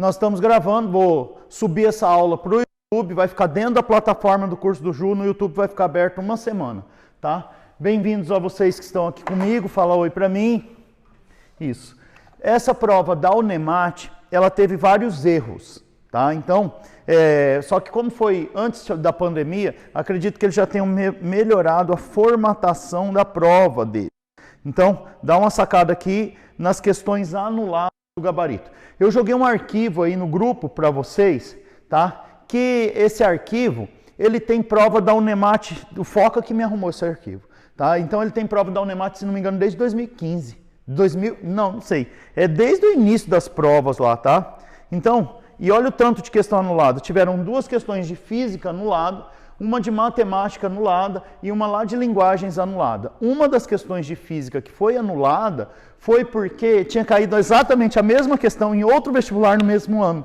Nós estamos gravando, vou subir essa aula para o YouTube, vai ficar dentro da plataforma do curso do Ju, no YouTube vai ficar aberto uma semana, tá? Bem-vindos a vocês que estão aqui comigo, fala oi para mim. Isso. Essa prova da UNEMAT, ela teve vários erros, tá? Então, só que como foi antes da pandemia, acredito que eles já tenham melhorado a formatação da prova dele. Então, dá uma sacada aqui nas questões anuladas do gabarito. Eu joguei um arquivo aí no grupo para vocês, tá? Que esse arquivo, ele tem prova da UNEMAT, o Foca que me arrumou esse arquivo, tá? Então ele tem prova da UNEMAT, se não me engano, desde 2015. Não sei. É desde o início das provas lá, tá? Então, e olha o tanto de questão anulada. Tiveram duas questões de física anulada, uma de matemática anulada e uma lá de linguagens anulada. Uma das questões de física que foi anulada foi porque tinha caído exatamente a mesma questão em outro vestibular no mesmo ano.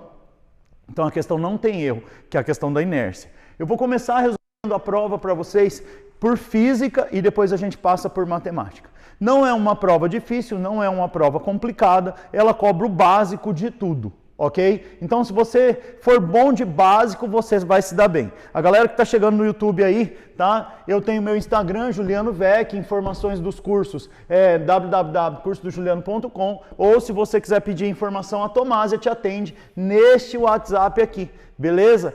Então a questão não tem erro, que é a questão da inércia. Eu vou começar resolvendo a prova para vocês por física e depois a gente passa por matemática. Não é uma prova difícil, não é uma prova complicada, ela cobra o básico de tudo. Ok? Então, se você for bom de básico, você vai se dar bem. A galera que está chegando no YouTube aí, tá? Eu tenho meu Instagram, Juliano Vec, informações dos cursos, www.cursodojuliano.com, ou se você quiser pedir informação, a Tomásia te atende neste WhatsApp aqui, beleza?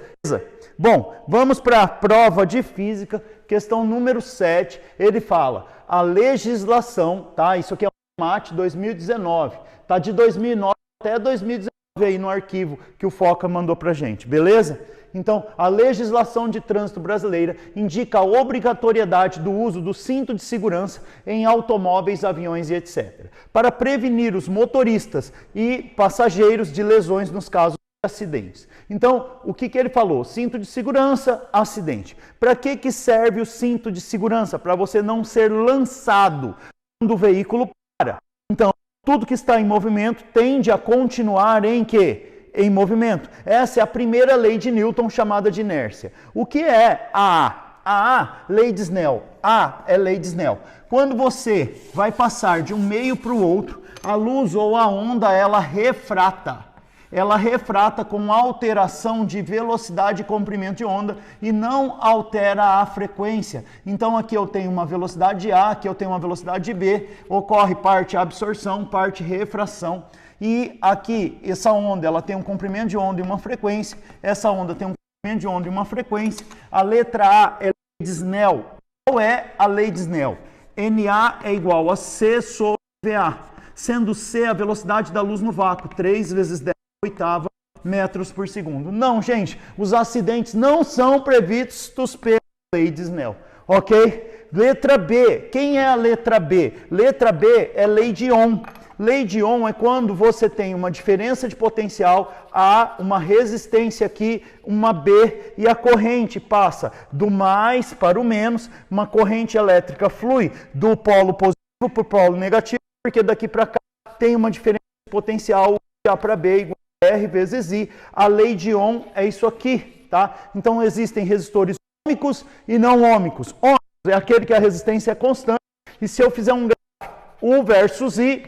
Bom, vamos para a prova de física, questão número 7, ele fala, a legislação, tá? Isso aqui é o MAT 2019, tá? De 2009 até 2019. Aí no arquivo que o Foca mandou pra gente, beleza? Então, a legislação de trânsito brasileira indica a obrigatoriedade do uso do cinto de segurança em automóveis, aviões e etc. para prevenir os motoristas e passageiros de lesões nos casos de acidentes. Então, o que ele falou? Cinto de segurança, acidente. Para que serve o cinto de segurança? Para você não ser lançado quando o veículo para. Então, tudo que está em movimento tende a continuar em quê? Em movimento. Essa é a primeira lei de Newton chamada de inércia. O que é a A? A A, lei de Snell. A é lei de Snell. Quando você vai passar de um meio para o outro, a luz ou a onda, ela refrata. Ela refrata com alteração de velocidade e comprimento de onda e não altera a frequência. Então aqui eu tenho uma velocidade de A, aqui eu tenho uma velocidade de B, ocorre parte absorção, parte refração. E aqui, essa onda, ela tem um comprimento de onda e uma frequência. Essa onda tem um comprimento de onda e uma frequência. A letra A é a lei de Snell. Qual é a lei de Snell? NA é igual a C sobre VA, sendo C a velocidade da luz no vácuo, 3 vezes 10 oitava metros por segundo. Não, gente, os acidentes não são previstos pela lei de Snell, ok? Letra B, quem é a letra B? Letra B é lei de Ohm. Lei de Ohm é quando você tem uma diferença de potencial A, uma resistência aqui, uma B, e a corrente passa do mais para o menos, uma corrente elétrica flui do polo positivo para o polo negativo, porque daqui para cá tem uma diferença de potencial de A para B igual R vezes I, a lei de Ohm é isso aqui, tá? Então existem resistores ômicos e não ômicos. Ômicos é aquele que a resistência é constante, e se eu fizer um gráfico U versus I,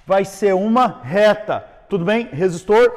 vai ser uma reta, tudo bem? Resistor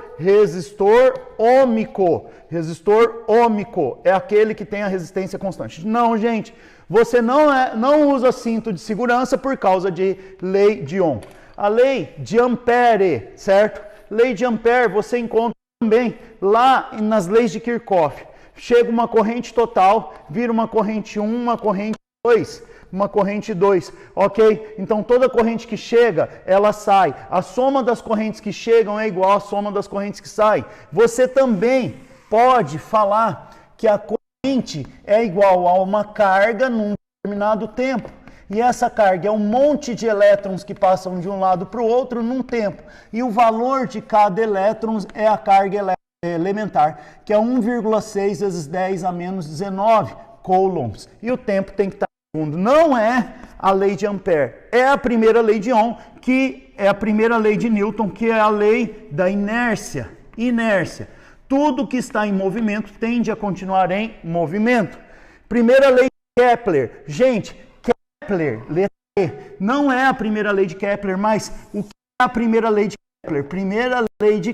ômico. Resistor ômico é aquele que tem a resistência constante. Não, gente, você não usa cinto de segurança por causa de lei de Ohm. A lei de Ampere, certo? Lei de Ampere você encontra também lá nas leis de Kirchhoff. Chega uma corrente total, vira uma corrente 1, uma corrente 2, uma corrente 2, ok? Então toda corrente que chega, ela sai. A soma das correntes que chegam é igual à soma das correntes que saem. Você também pode falar que a corrente é igual a uma carga num determinado tempo. E essa carga é um monte de elétrons que passam de um lado para o outro num tempo. E o valor de cada elétron é a carga elementar, que é 1,6 vezes 10 a menos 19 coulombs. E o tempo tem que estar em segundo. Não é a lei de Ampere. É a primeira lei de Ohm, que é a primeira lei de Newton, que é a lei da inércia. Inércia. Tudo que está em movimento tende a continuar em movimento. Primeira lei de Kepler. Gente, Kepler, letra E, não é a primeira lei de Kepler, mas o que é a primeira lei de Primeira lei de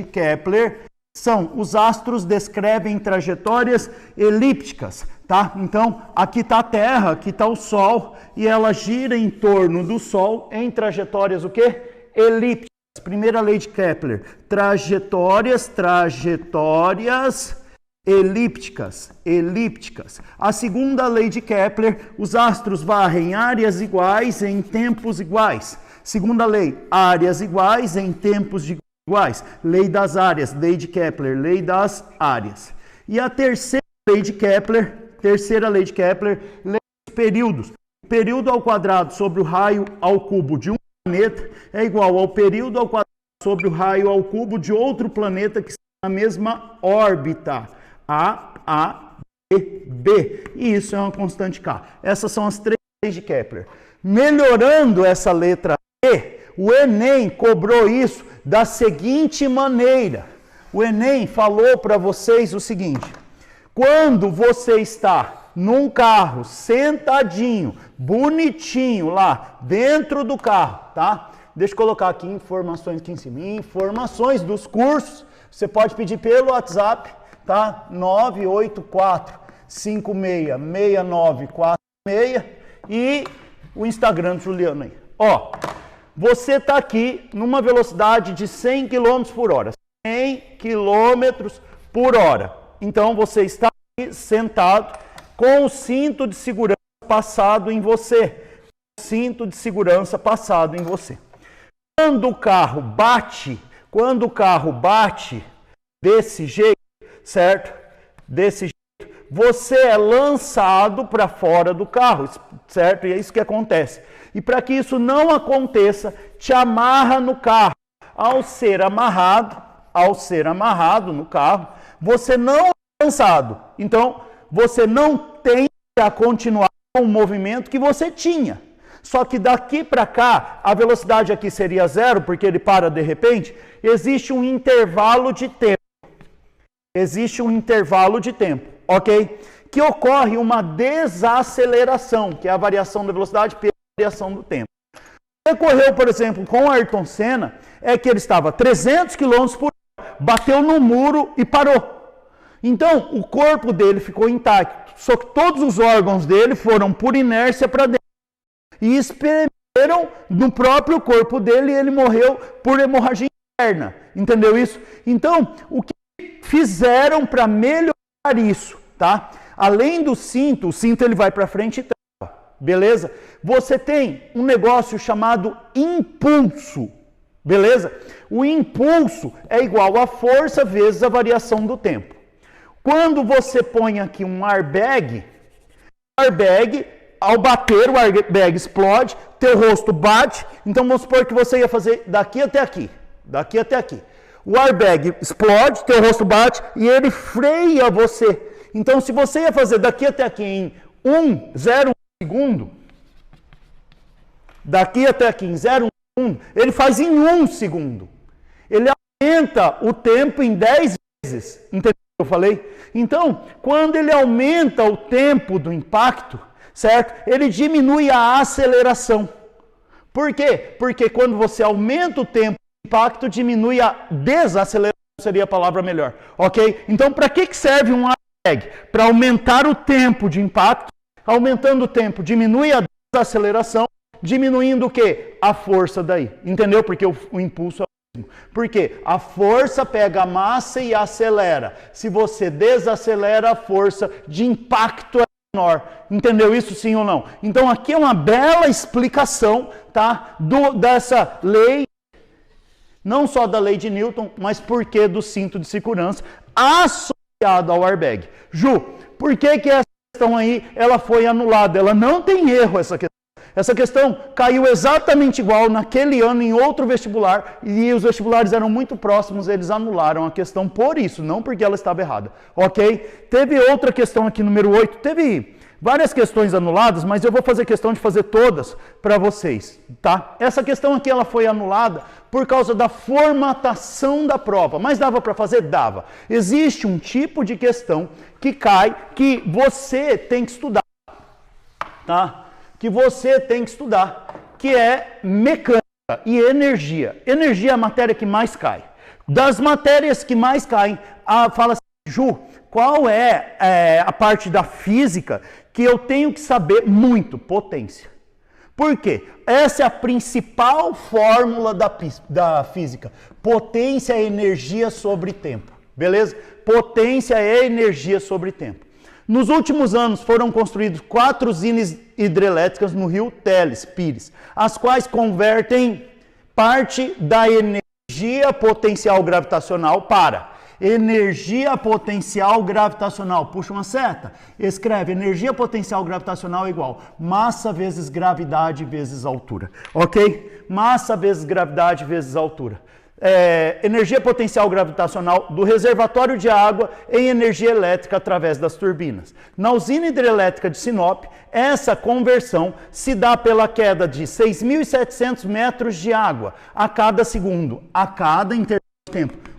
Kepler são os astros descrevem trajetórias elípticas, tá? Então, aqui está a Terra, aqui está o Sol, e ela gira em torno do Sol em trajetórias o quê? Elípticas. Primeira lei de Kepler, trajetórias elípticas. A segunda lei de Kepler, os astros varrem áreas iguais em tempos iguais. Segunda lei, áreas iguais em tempos iguais. Lei das áreas, lei de Kepler, lei das áreas. E a terceira lei de Kepler, lei dos períodos. O período ao quadrado sobre o raio ao cubo de um planeta é igual ao período ao quadrado sobre o raio ao cubo de outro planeta que está na mesma órbita. A, B. E isso é uma constante K. Essas são as três leis de Kepler. Melhorando essa letra E, o Enem cobrou isso da seguinte maneira. O Enem falou para vocês o seguinte: quando você está num carro, sentadinho, bonitinho lá, dentro do carro, tá? Deixa eu colocar aqui informações aqui em cima. Informações dos cursos, você pode pedir pelo WhatsApp, tá? 984566946 e o Instagram do Juliano aí. Ó, você está aqui numa velocidade de 100 km por hora. 100 km por hora. Então, você está aqui sentado com o cinto de segurança passado em você. Cinto de segurança passado em você. Quando o carro bate desse jeito, certo? Desse jeito, você é lançado para fora do carro, certo? E é isso que acontece. E para que isso não aconteça, te amarra no carro. Ao ser amarrado no carro, você não é lançado. Então, você não tem a continuar com o movimento que você tinha. Só que daqui para cá, a velocidade aqui seria zero, porque ele para de repente. Existe um intervalo de tempo. Ok? Que ocorre uma desaceleração, que é a variação da velocidade pela variação do tempo. O que ocorreu, por exemplo, com o Ayrton Senna, é que ele estava 300 km por hora, bateu no muro e parou. Então, o corpo dele ficou intacto, só que todos os órgãos dele foram por inércia para dentro. E espremeram no próprio corpo dele e ele morreu por hemorragia interna. Entendeu isso? Então, o que fizeram para melhorar isso, tá? Além do cinto, o cinto ele vai para frente e trava, beleza? Você tem um negócio chamado impulso, beleza? O impulso é igual a força vezes a variação do tempo. Quando você põe aqui um airbag, ao bater, o airbag explode, teu rosto bate, então vamos supor que você ia fazer daqui até aqui. O airbag explode, teu rosto bate e ele freia você. Então, se você ia fazer daqui até aqui em 0,1 segundo, daqui até aqui em 0,1 segundo, ele faz em 1 segundo. Ele aumenta o tempo em 10 vezes. Entendeu o que eu falei? Então, quando ele aumenta o tempo do impacto, certo? Ele diminui a aceleração. Por quê? Porque quando você aumenta o tempo do impacto, diminui a desaceleração, seria a palavra melhor. Ok? Então, para que serve um airbag? Para aumentar o tempo de impacto. Aumentando o tempo, diminui a desaceleração. Diminuindo o quê? A força daí. Entendeu? Porque o impulso é o mesmo. Porque a força pega a massa e acelera. Se você desacelera, a força de impacto é menor. Entendeu isso, sim ou não? Então aqui é uma bela explicação, tá? Dessa lei, não só da lei de Newton, mas por que do cinto de segurança associado ao airbag. Ju, por que essa questão aí ela foi anulada? Ela não tem erro, essa questão. Essa questão caiu exatamente igual naquele ano em outro vestibular e os vestibulares eram muito próximos, eles anularam a questão por isso, não porque ela estava errada, ok? Teve outra questão aqui, número 8, teve várias questões anuladas, mas eu vou fazer questão de fazer todas para vocês, tá? Essa questão aqui ela foi anulada por causa da formatação da prova, mas dava para fazer? Dava. Existe um tipo de questão que cai, que você tem que estudar, tá? Que você tem que estudar, que é mecânica. e energia. Energia é a matéria que mais cai. Das matérias que mais caem, fala assim, Ju, qual é a parte da física que eu tenho que saber muito? Potência. Por quê? Essa é a principal fórmula da física. Potência é energia sobre tempo. Beleza? Potência é energia sobre tempo. Nos últimos anos foram construídas 4 usinas hidrelétricas no rio Teles, Pires, as quais convertem parte da energia potencial gravitacional para energia potencial gravitacional. Puxa uma seta, escreve energia potencial gravitacional é igual massa vezes gravidade vezes altura. Ok? Massa vezes gravidade vezes altura. Energia potencial gravitacional do reservatório de água em energia elétrica através das turbinas. Na usina hidrelétrica de Sinop, essa conversão se dá pela queda de 6.700 metros de água a cada segundo, a cada intervalo de tempo.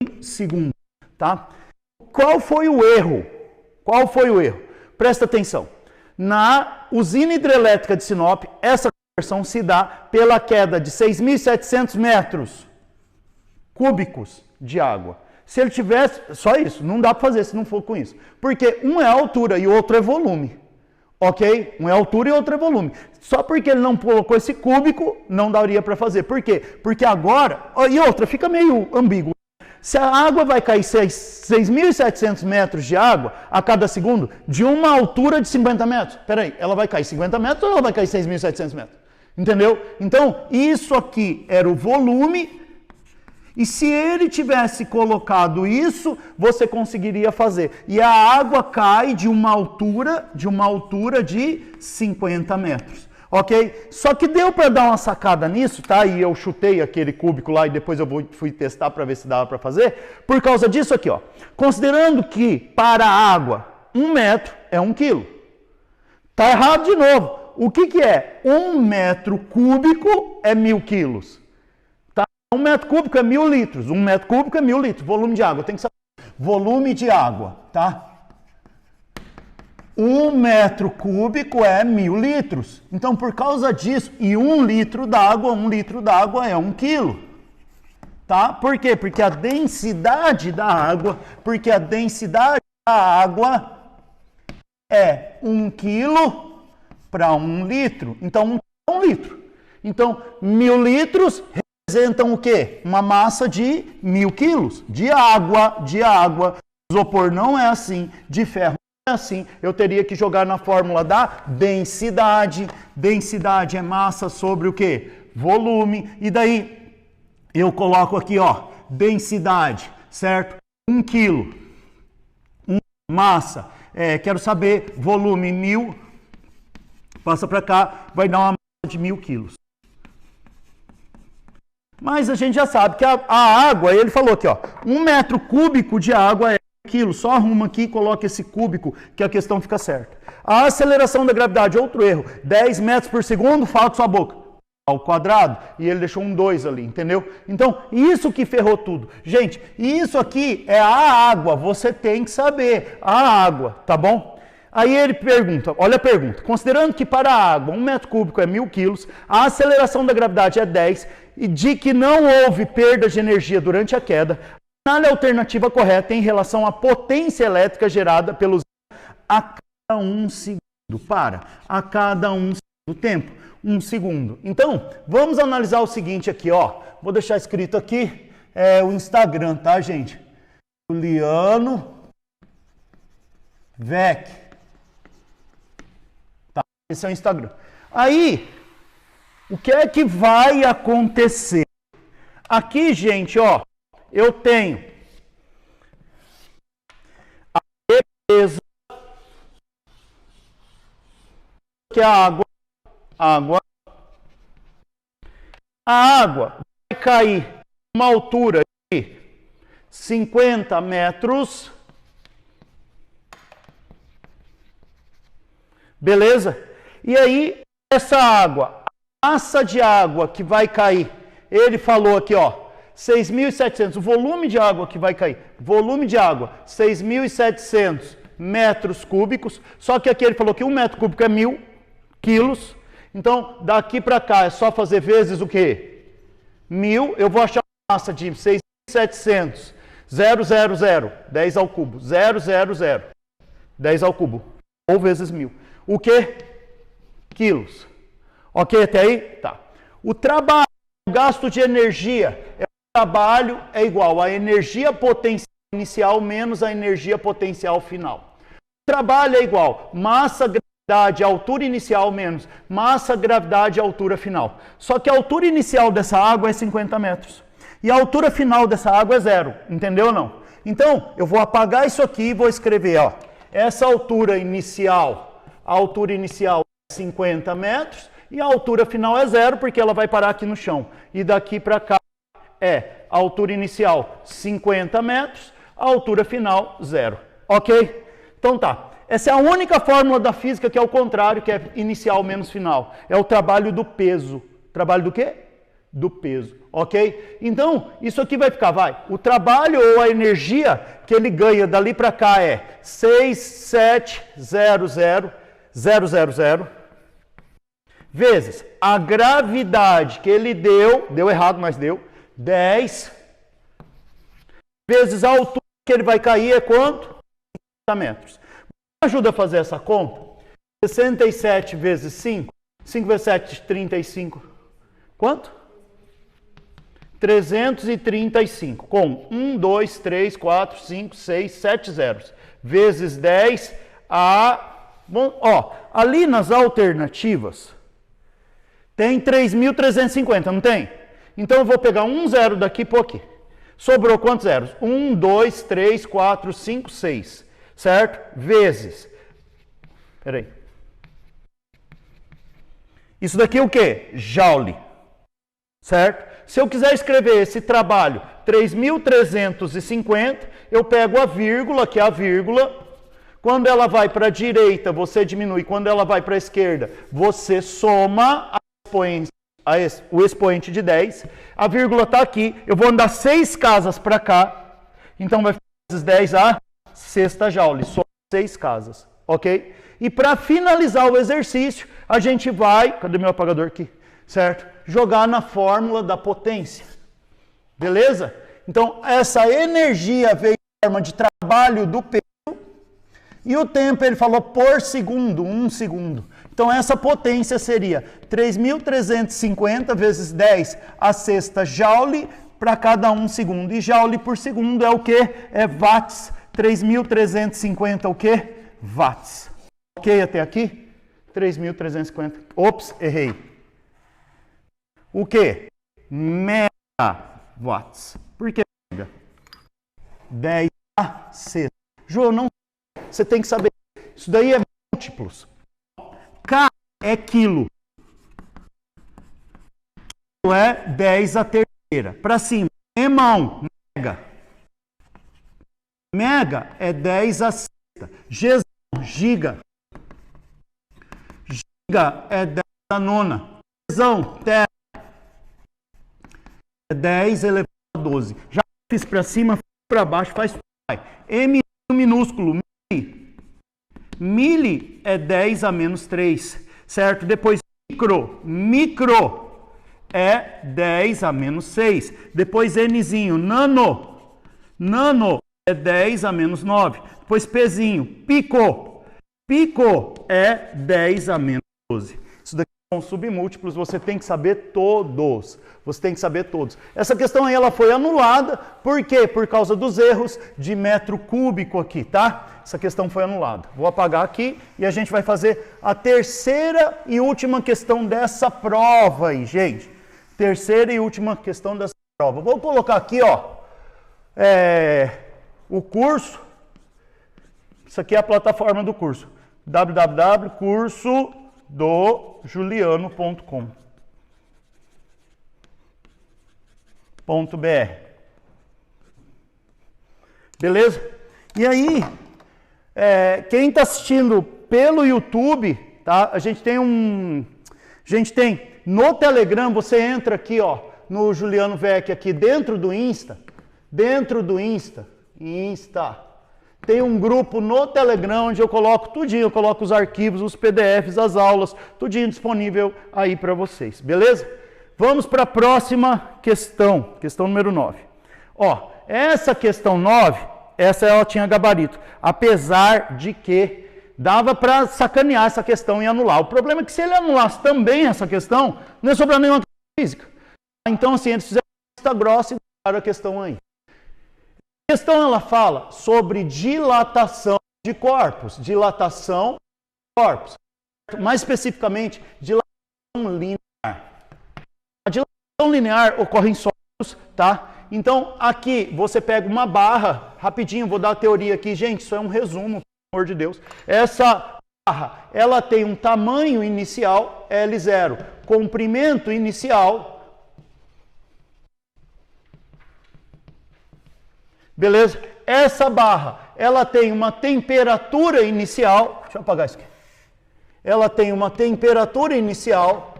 1 segundo, tá? Qual foi o erro? Qual foi o erro? Presta atenção. Na usina hidrelétrica de Sinop, essa conversão se dá pela queda de 6.700 metros cúbicos de água. Se ele tivesse, só isso, não dá para fazer se não for com isso. Porque um é altura e o outro é volume. Ok? Um é altura e outro é volume. Só porque ele não colocou esse cúbico, não daria para fazer. Por quê? Porque agora, e outra, fica meio ambíguo. Se a água vai cair 6.700 metros de água a cada segundo, de uma altura de 50 metros. Peraí, ela vai cair 50 metros ou ela vai cair 6.700 metros? Entendeu? Então, isso aqui era o volume. E se ele tivesse colocado isso, você conseguiria fazer. E a água cai de uma altura de 50 metros. Ok? Só que deu para dar uma sacada nisso, tá? E eu chutei aquele cúbico lá e depois eu fui testar para ver se dava para fazer. Por causa disso aqui, ó. Considerando que para a água 1 metro é 1 quilo. Tá errado de novo. O que é? 1 metro cúbico é 1.000 quilos. 1 metro cúbico é 1.000 litros. 1 metro cúbico é 1.000 litros. Volume de água. Tem que saber. Volume de água, tá? 1 metro cúbico é 1.000 litros. Então, por causa disso, e 1 litro d'água é 1 quilo. Tá? Por quê? Porque a densidade da água é 1 quilo para 1 litro. Então, 1 litro. Então, 1.000 litros representam o quê? Uma massa de 1.000 quilos de água. Isopor não é assim, de ferro não é assim. Eu teria que jogar na fórmula da densidade. Densidade é massa sobre o quê? Volume. E daí eu coloco aqui, ó, densidade, certo? 1 quilo. Massa. Quero saber volume 1.000. Passa para cá, vai dar uma massa de 1.000 quilos. Mas a gente já sabe que a água, ele falou aqui, ó, 1 metro cúbico de água é 1 quilo. Só arruma aqui e coloca esse cúbico que a questão fica certa. A aceleração da gravidade, outro erro, 10 metros por segundo, fala com sua boca. Ao quadrado, e ele deixou um 2 ali, entendeu? Então, isso que ferrou tudo. Gente, isso aqui é a água, você tem que saber. A água, tá bom? Aí ele pergunta, olha a pergunta, considerando que para a água 1 metro cúbico é 1.000 quilos, a aceleração da gravidade é 10 e de que não houve perda de energia durante a queda, a alternativa correta em relação à potência elétrica gerada pelos a cada 1 segundo. A cada 1 segundo tempo. 1 segundo. Então, vamos analisar o seguinte aqui, ó. Vou deixar escrito aqui, o Instagram, tá, gente? Juliano Vec. Esse é o Instagram. Aí, o que é que vai acontecer? Aqui, gente, ó, eu tenho a represa, que é a água. A água vai cair uma altura de 50 metros. Beleza? E aí, essa água, a massa de água que vai cair, ele falou aqui, ó, 6.700, o volume de água que vai cair, volume de água, 6.700 metros cúbicos, só que aqui ele falou que 1 metro cúbico é 1.000 quilos, então daqui para cá é só fazer vezes o quê? 1000, eu vou achar uma massa de 6.700, 000, 10 ao cubo, 000, 10 ao cubo, ou vezes 1000. O que? Quilos. Ok até aí? Tá. O trabalho, o gasto de energia, o trabalho é igual à energia potencial inicial menos a energia potencial final. O trabalho é igual massa, gravidade, altura inicial menos massa, gravidade, altura final. Só que a altura inicial dessa água é 50 metros. E a altura final dessa água é 0. Entendeu ou não? Então, eu vou apagar isso aqui e vou escrever, ó. Essa altura inicial, a altura inicial é 50 metros e a altura final é 0, porque ela vai parar aqui no chão. E daqui para cá é a altura inicial 50 metros, a altura final 0. Ok? Então tá. Essa é a única fórmula da física que é o contrário, que é inicial menos final. É o trabalho do peso. Trabalho do quê? Do peso. Ok? Então, isso aqui vai ficar, vai. O trabalho ou a energia que ele ganha dali para cá é 6.700.000 vezes a gravidade que ele deu errado, mas deu, 10, vezes a altura que ele vai cair é quanto? 50 metros. Me ajuda a fazer essa conta? 67 vezes 5, 5 vezes 7, 35. Quanto? 335, com 1, 2, 3, 4, 5, 6, 7 zeros, vezes 10 Bom, ó, ali nas alternativas tem 3.350, não tem? Então eu vou pegar um zero daqui e pôr aqui. Sobrou quantos zeros? 1, 2, 3, 4, 5, 6, certo? Vezes. Peraí. Isso daqui é o quê? Joule, certo? Se eu quiser escrever esse trabalho 3.350, eu pego a vírgula, que é a vírgula. Quando ela vai para a direita, você diminui. Quando ela vai para a esquerda, você soma o expoente de 10. A vírgula está aqui. Eu vou andar 6 casas para cá. Então vai ficar vezes 10 a sexta joule. Só 6 casas. Ok? E para finalizar o exercício, a gente vai... Cadê meu apagador aqui? Certo? Jogar na fórmula da potência. Beleza? Então, essa energia veio em forma de trabalho do peso. E o tempo, ele falou por segundo, 1 segundo. Então, essa potência seria 3.350 vezes 10 a sexta joule para cada 1 segundo. E joule por segundo é o quê? É watts. 3.350 o quê? Watts. Ok até aqui? 3.350. Ops, errei. O quê? Megawatts. Por que mega? 10 a sexta. Jô, não. Você tem que saber. Isso daí é múltiplos. K é quilo. Quilo é 10 a terceira. Para cima. Irmão, mega. Mega é 10 a sexta. Giga. Giga é 10 a nona. Tera é 10 elevado a 12. Já fiz para cima, fiz para baixo, faz pai. M minúsculo. Mili é 10 a menos 3, certo? Depois micro é 10 a menos 6. Depois Nzinho, nano é 10 a menos 9. Depois Pzinho, pico é 10 a menos 12. Isso daqui são submúltiplos, você tem que saber todos. Você tem que saber todos. Essa questão aí ela foi anulada, por quê? Por causa dos erros de metro cúbico aqui, tá? Essa questão foi anulada. Vou apagar aqui e a gente vai fazer a terceira e última questão dessa prova aí, gente. Terceira e última questão dessa prova. Vou colocar aqui, ó, o curso. Isso aqui é a plataforma do curso. www.cursodojuliano.com.br. Beleza? E aí, quem está assistindo pelo YouTube, tá? A gente tem no Telegram, você entra aqui, ó, no Juliano Vec aqui dentro do Insta, tem um grupo no Telegram onde eu coloco tudinho, eu coloco os arquivos, os PDFs, as aulas, tudinho disponível aí para vocês, beleza? Vamos para a próxima questão, questão número 9. Ó, essa questão 9, essa ela tinha gabarito, apesar de que dava para sacanear essa questão e anular. O problema é que se ele anulasse também essa questão, não ia sobrar nenhuma física. Então, assim, eles fizeram vista grossa e deixaram a questão aí. A questão, ela fala sobre dilatação de corpos. Dilatação de corpos. Mais especificamente, dilatação linear. A dilatação linear ocorre em sólidos, tá? Então, aqui, você pega uma barra, rapidinho, vou dar a teoria aqui. Gente, isso é um resumo, pelo amor de Deus. Essa barra, ela tem um tamanho inicial, L0, comprimento inicial, beleza? Essa barra, ela tem uma temperatura inicial, deixa eu apagar isso aqui. Ela tem uma temperatura inicial,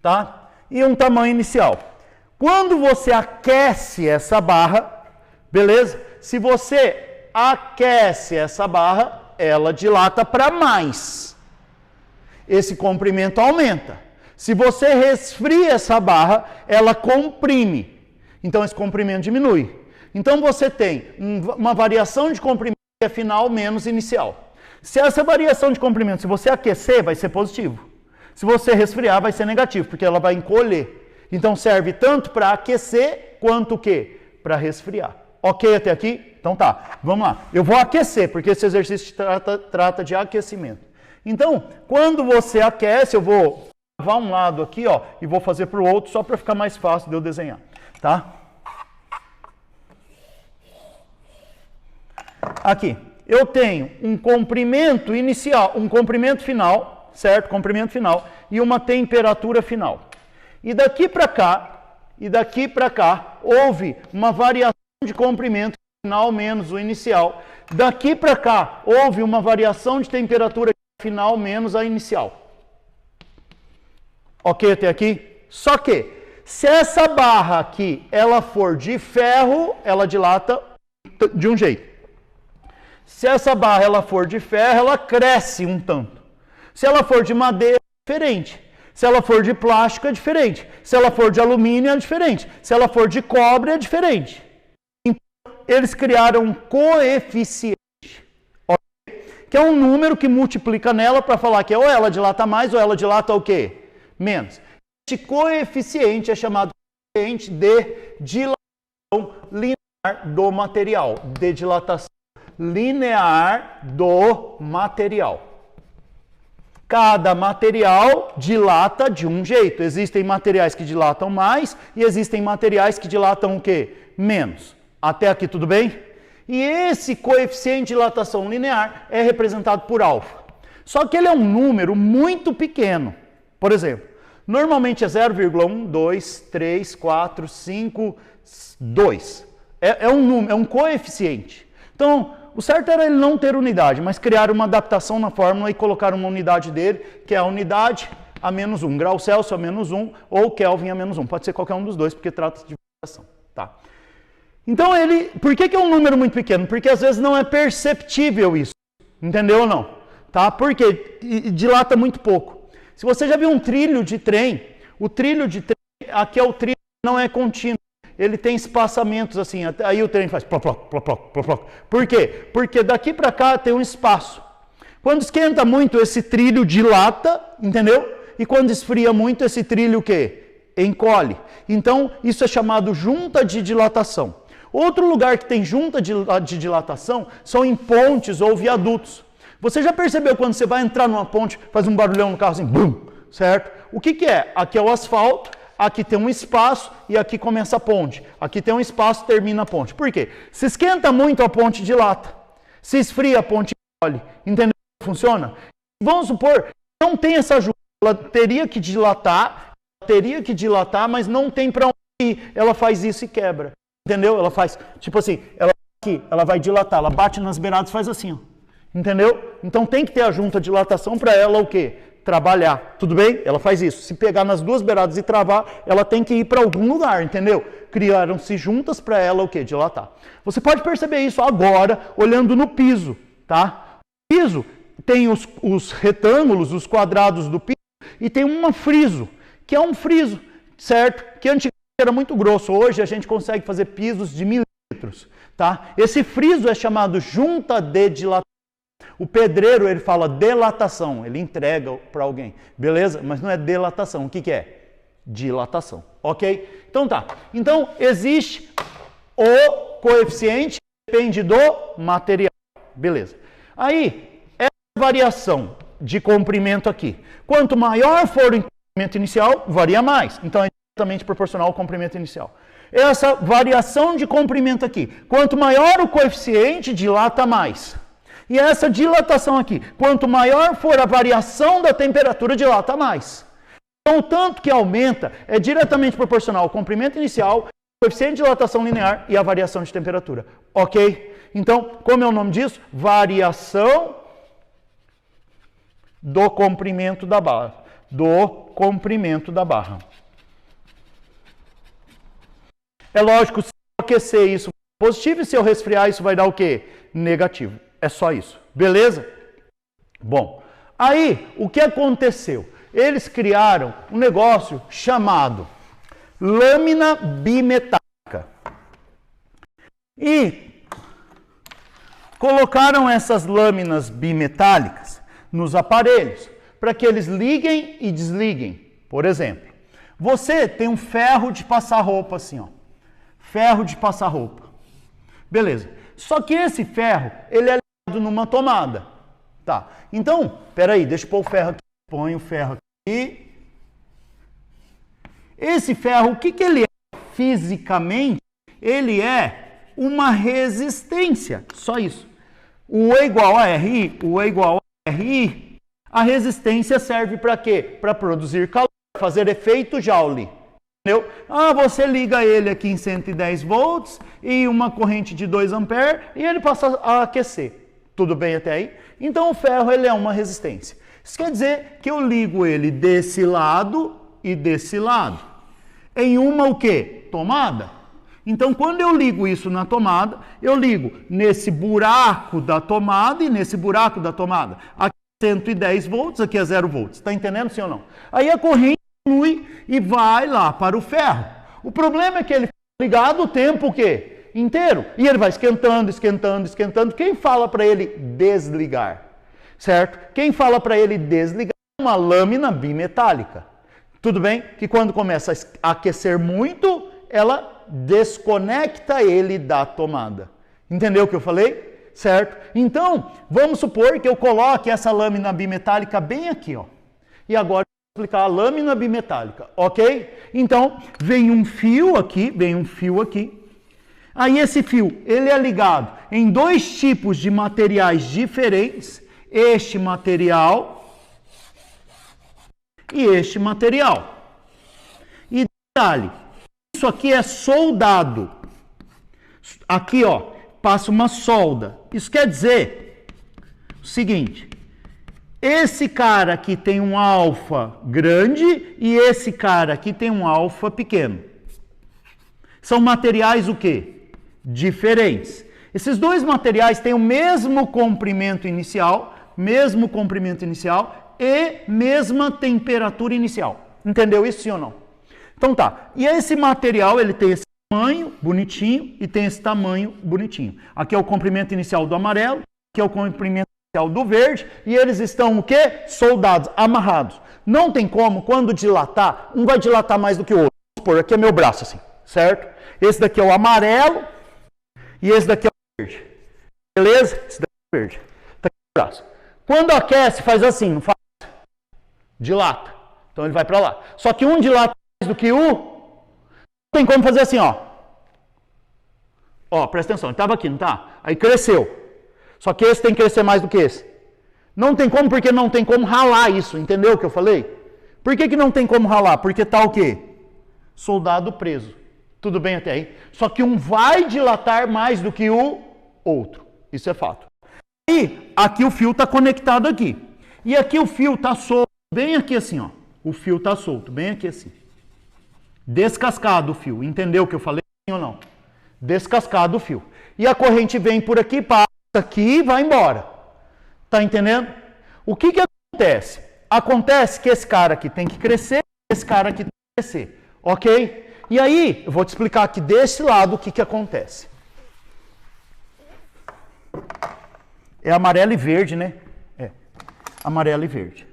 tá? E um tamanho inicial. Quando você aquece essa barra, beleza? Se você aquece essa barra, ela dilata para mais. Esse comprimento aumenta. Se você resfria essa barra, ela comprime. Então esse comprimento diminui. Então você tem uma variação de comprimento que é final menos inicial. Se essa variação de comprimento, se você aquecer, vai ser positivo. Se você resfriar, vai ser negativo, porque ela vai encolher. Então serve tanto para aquecer, quanto o quê? Para resfriar. Ok até aqui? Então tá, vamos lá. Eu vou aquecer, porque esse exercício trata de aquecimento. Então, quando você aquece, eu vou lavar um lado aqui, ó, e vou fazer para o outro, só para ficar mais fácil de eu desenhar, tá? Aqui, eu tenho um comprimento inicial, um comprimento final, certo? Comprimento final e uma temperatura final. E daqui para cá, houve uma variação de comprimento final menos o inicial. Daqui para cá, houve uma variação de temperatura final menos a inicial. Ok até aqui? Só que, se essa barra aqui, ela for de ferro, ela dilata de um jeito. Se essa barra ela for de ferro, ela cresce um tanto. Se ela for de madeira, é diferente. Se ela for de plástico, é diferente. Se ela for de alumínio, é diferente. Se ela for de cobre, é diferente. Então, eles criaram um coeficiente, que é um número que multiplica nela para falar que ou ela dilata mais ou ela dilata o quê? Menos. Este coeficiente é chamado coeficiente de dilatação linear do material. De dilatação linear do material. Cada material dilata de um jeito. Existem materiais que dilatam mais e existem materiais que dilatam o quê? Menos. Até aqui tudo bem? E esse coeficiente de dilatação linear é representado por alfa. Só que ele é um número muito pequeno. Por exemplo, normalmente é 0,1, 2, 3, 4, 5, 2. É um número, é um coeficiente. Então, o certo era ele não ter unidade, mas criar uma adaptação na fórmula e colocar uma unidade dele, que é a unidade a menos 1, grau Celsius a menos 1 ou Kelvin a menos 1. Pode ser qualquer um dos dois, porque trata-se de variação. Tá? Então, por que é um número muito pequeno? Porque às vezes não é perceptível isso. Entendeu ou não? Tá? Porque dilata muito pouco. Se você já viu um trilho de trem, o trilho de trem, aqui é o trilho, não é contínuo. Ele tem espaçamentos assim, aí o trem faz plop, plop, plop, plop, plop, plop. Por quê? Porque daqui para cá tem um espaço. Quando esquenta muito, esse trilho dilata, entendeu? E quando esfria muito, esse trilho o quê? Encolhe. Então, isso é chamado junta de dilatação. Outro lugar que tem junta de dilatação são em pontes ou viadutos. Você já percebeu quando você vai entrar numa ponte, faz um barulhão no carro assim, bum, certo? O que é? Aqui é o asfalto. Aqui tem um espaço e aqui começa a ponte. Aqui tem um espaço e termina a ponte. Por quê? Se esquenta muito, a ponte dilata. Se esfria, a ponte encolhe. Entendeu como funciona? Vamos supor, não tem essa junta. Ela teria que dilatar, mas não tem para onde ir. Ela faz isso e quebra. Entendeu? Ela faz, tipo assim, ela vai dilatar, ela bate nas beiradas e faz assim, ó. Entendeu? Então tem que ter a junta de dilatação para ela o quê? Trabalhar, tudo bem? Ela faz isso. Se pegar nas duas beiradas e travar, ela tem que ir para algum lugar, entendeu? Criaram-se juntas para ela o quê? Dilatar. Você pode perceber isso agora, olhando no piso, tá? O piso, tem os retângulos, os quadrados do piso, e tem um friso, que é um friso, certo? Que antigamente era muito grosso, hoje a gente consegue fazer pisos de milímetros, tá? Esse friso é chamado junta de dilatação. O pedreiro, ele fala delatação, ele entrega para alguém, beleza? Mas não é delatação, o que que é? Dilatação, ok? Então tá, então existe o coeficiente, depende do material, beleza? Aí, essa variação de comprimento aqui, quanto maior for o comprimento inicial, varia mais, então é diretamente proporcional ao comprimento inicial. Essa variação de comprimento aqui, quanto maior o coeficiente, dilata mais. E essa dilatação aqui, quanto maior for a variação da temperatura, dilata mais. Então, o tanto que aumenta é diretamente proporcional ao comprimento inicial, coeficiente de dilatação linear e a variação de temperatura. Ok? Então, como é o nome disso? Variação do comprimento da barra. Do comprimento da barra. É lógico, se eu aquecer isso vai dar positivo e se eu resfriar isso vai dar o quê? Negativo. É só isso. Beleza? Bom, aí o que aconteceu? Eles criaram um negócio chamado lâmina bimetálica. E colocaram essas lâminas bimetálicas nos aparelhos para que eles liguem e desliguem. Por exemplo, você tem um ferro de passar roupa assim, ó. Ferro de passar roupa. Beleza. Só que esse ferro, ele é ligado numa tomada. Tá. Então, peraí, deixa eu pôr o ferro aqui. Põe o ferro aqui. Esse ferro, o que que ele é? Fisicamente, ele é uma resistência. Só isso. O E igual a RI, o E igual a RI. A resistência serve para quê? Para produzir calor, fazer efeito Joule. Entendeu? Ah, você liga ele aqui em 110 volts e uma corrente de 2 amperes e ele passa a aquecer. Tudo bem até aí? Então o ferro ele é uma resistência. Isso quer dizer que eu ligo ele desse lado e desse lado. Em uma o quê? Tomada. Então quando eu ligo isso na tomada, eu ligo nesse buraco da tomada e nesse buraco da tomada. Aqui é 110 volts, aqui é 0 volts. Está entendendo sim ou não? Aí a corrente flui e vai lá para o ferro. O problema é que ele fica ligado o tempo o quê? Inteiro. E ele vai esquentando, esquentando, esquentando. Quem fala para ele desligar? Certo? Quem fala para ele desligar é uma lâmina bimetálica. Tudo bem? Que quando começa a aquecer muito, ela desconecta ele da tomada. Entendeu o que eu falei? Certo? Então, vamos supor que eu coloque essa lâmina bimetálica bem aqui, ó. E agora explicar a lâmina bimetálica, ok? Então, vem um fio aqui, Aí esse fio, ele é ligado em dois tipos de materiais diferentes, este material e este material. E detalhe, isso aqui é soldado. Aqui, ó, passa uma solda. Isso quer dizer o seguinte: esse cara aqui tem um alfa grande e esse cara aqui tem um alfa pequeno. São materiais o quê? Diferentes. Esses dois materiais têm o mesmo comprimento inicial e mesma temperatura inicial. Entendeu isso, sim ou não? Então tá. E esse material, ele tem esse tamanho bonitinho e tem esse tamanho bonitinho. Aqui é o comprimento inicial do amarelo, aqui é o comprimento do verde, e eles estão o quê? Soldados, amarrados. Não tem como, quando dilatar, um vai dilatar mais do que o outro. Vamos supor, aqui é meu braço assim, certo? Esse daqui é o amarelo e esse daqui é o verde. Beleza? Esse daqui é o verde. Tá aqui o braço. Quando aquece, faz assim, não faz? Dilata. Então ele vai para lá. Só que um dilata mais do que o... Não tem como fazer assim, ó. Ó, presta atenção, ele estava aqui, não tá? Aí cresceu. Só que esse tem que crescer mais do que esse. Não tem como, porque não tem como ralar isso. Entendeu o que eu falei? Por que não tem como ralar? Porque tá o quê? Soldado preso. Tudo bem até aí? Só que um vai dilatar mais do que o outro. Isso é fato. E aqui o fio está conectado aqui. E aqui o fio está solto. Bem aqui assim, ó. O fio está solto. Bem aqui assim. Descascado o fio. Entendeu o que eu falei? Sim ou não? Descascado o fio. E a corrente vem por aqui, passa aqui e vai embora. Tá entendendo? O que acontece? Acontece que esse cara aqui tem que crescer, esse cara aqui tem que crescer, ok? E aí, eu vou te explicar aqui desse lado o que acontece. É amarelo e verde, né? É, amarelo e verde.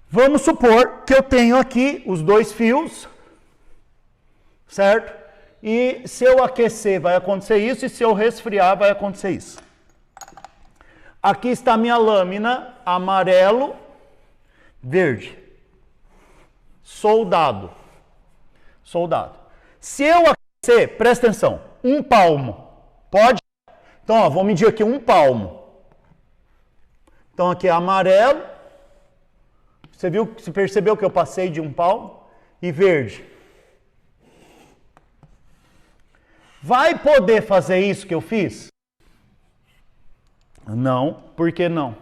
Vamos supor que eu tenho aqui os dois fios, certo? E se eu aquecer vai acontecer isso, e se eu resfriar vai acontecer isso. Aqui está a minha lâmina, amarelo, verde. Soldado. Soldado. Se eu aquecer, presta atenção, 1 palmo, pode? Então, ó, vou medir aqui 1 palmo. Então, aqui é amarelo. Você percebeu que eu passei de 1 palmo? E verde. Vai poder fazer isso que eu fiz? Não. Por que não?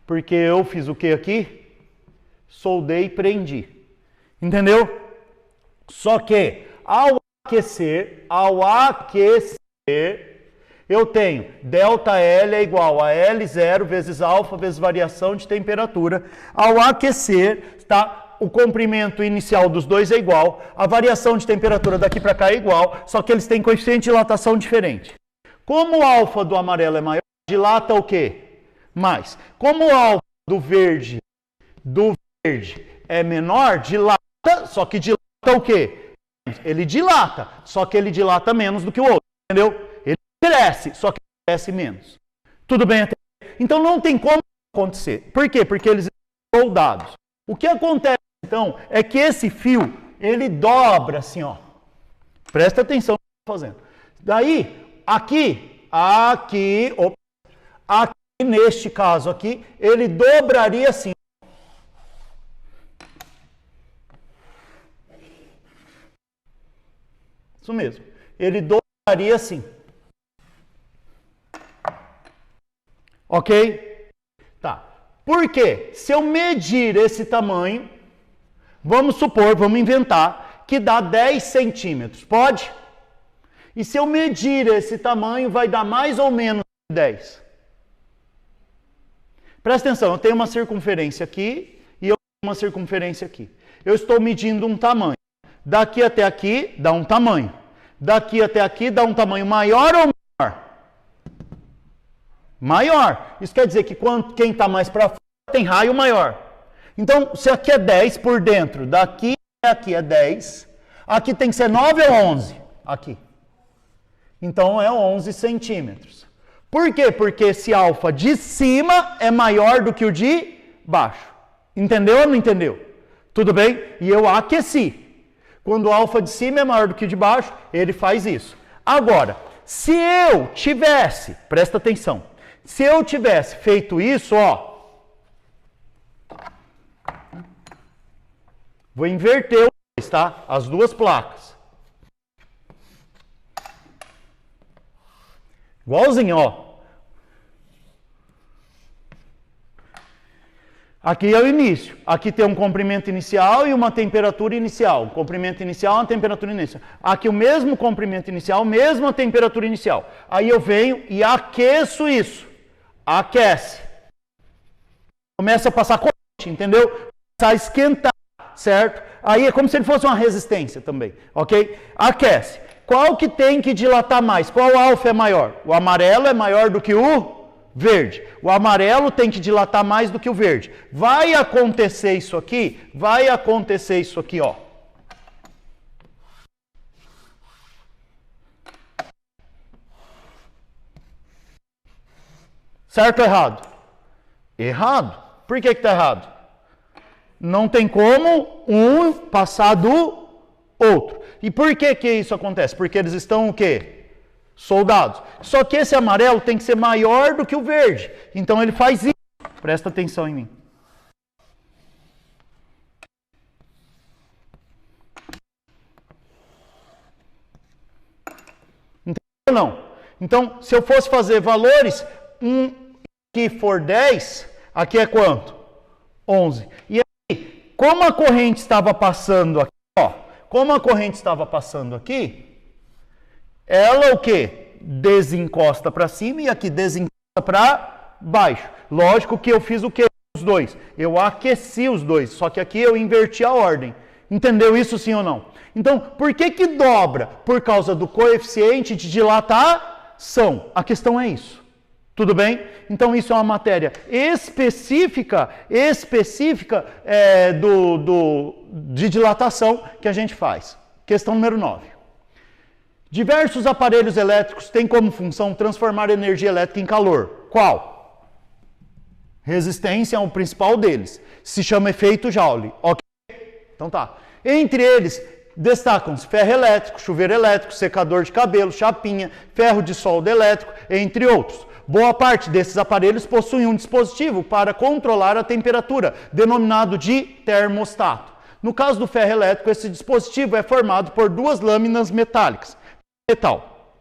Porque eu fiz o que aqui? Soldei e prendi. Entendeu? Só que ao aquecer, eu tenho ΔL é igual a L0 vezes alfa vezes variação de temperatura. Ao aquecer, tá? O comprimento inicial dos dois é igual, a variação de temperatura daqui para cá é igual, só que eles têm coeficiente de dilatação diferente. Como o alfa do amarelo é maior, dilata o quê? Mais. Como o alfa do verde é menor, dilata, só que dilata o quê? Ele dilata, só que ele dilata menos do que o outro, entendeu? Ele cresce, só que cresce menos. Tudo bem até? Então não tem como acontecer. Por quê? Porque eles são soldados. O que acontece, então, é que esse fio, ele dobra assim, ó. Presta atenção no que eu estou fazendo. Daí, aqui, neste caso aqui, ele dobraria assim. Isso mesmo. Ele dobraria assim. Ok? Tá. Por quê? Se eu medir esse tamanho, vamos supor, vamos inventar, que dá 10 centímetros. Pode? E se eu medir esse tamanho, vai dar mais ou menos 10. Presta atenção, eu tenho uma circunferência aqui e eu tenho uma circunferência aqui. Eu estou medindo um tamanho. Daqui até aqui dá um tamanho. Daqui até aqui dá um tamanho maior ou menor? Maior. Isso quer dizer que quem está mais para fora tem raio maior. Então, se aqui é 10 por dentro, daqui até aqui é 10, aqui tem que ser 9 ou 11? Aqui. Então, é 11 centímetros. Por quê? Porque esse alfa de cima é maior do que o de baixo. Entendeu ou não entendeu? Tudo bem? E eu aqueci. Quando o alfa de cima é maior do que o de baixo, ele faz isso. Agora, se eu tivesse, presta atenção, se eu tivesse feito isso, ó, vou inverter tá? As duas placas. Igualzinho, ó. Aqui é o início. Aqui tem um comprimento inicial e uma temperatura inicial. Um comprimento inicial e uma temperatura inicial. Aqui o mesmo comprimento inicial, mesma temperatura inicial. Aí eu venho e aqueço isso. Aquece. Começa a passar corrente, entendeu? Começa a esquentar, certo? Aí é como se ele fosse uma resistência também, ok? Aquece. Qual que tem que dilatar mais? Qual alfa é maior? O amarelo é maior do que o verde. O amarelo tem que dilatar mais do que o verde. Vai acontecer isso aqui? Vai acontecer isso aqui, ó. Certo ou errado? Errado. Por que está errado? Não tem como um passar do outro. E por que que isso acontece? Porque eles estão o quê? Soldados. Só que esse amarelo tem que ser maior do que o verde. Então ele faz isso. Presta atenção em mim. Entendeu ou não? Então, se eu fosse fazer valores, aqui for 10, aqui é quanto? 11. E aí, como a corrente estava passando aqui, ó, como a corrente estava passando aqui, ela o quê? Desencosta para cima e aqui desencosta para baixo. Lógico que eu fiz o que? Os dois. Eu aqueci os dois, só que aqui eu inverti a ordem. Entendeu isso sim ou não? Então, por que que dobra? Por causa do coeficiente de dilatação. A questão é isso. Tudo bem? Então, isso é uma matéria específica de dilatação que a gente faz. Questão número 9. Diversos aparelhos elétricos têm como função transformar energia elétrica em calor. Qual? Resistência é o principal deles. Se chama efeito Joule. Ok? Então tá. Entre eles, destacam-se ferro elétrico, chuveiro elétrico, secador de cabelo, chapinha, ferro de solda elétrico, entre outros. Boa parte desses aparelhos possuem um dispositivo para controlar a temperatura, denominado de termostato. No caso do ferro elétrico, esse dispositivo é formado por duas lâminas metálicas, metal,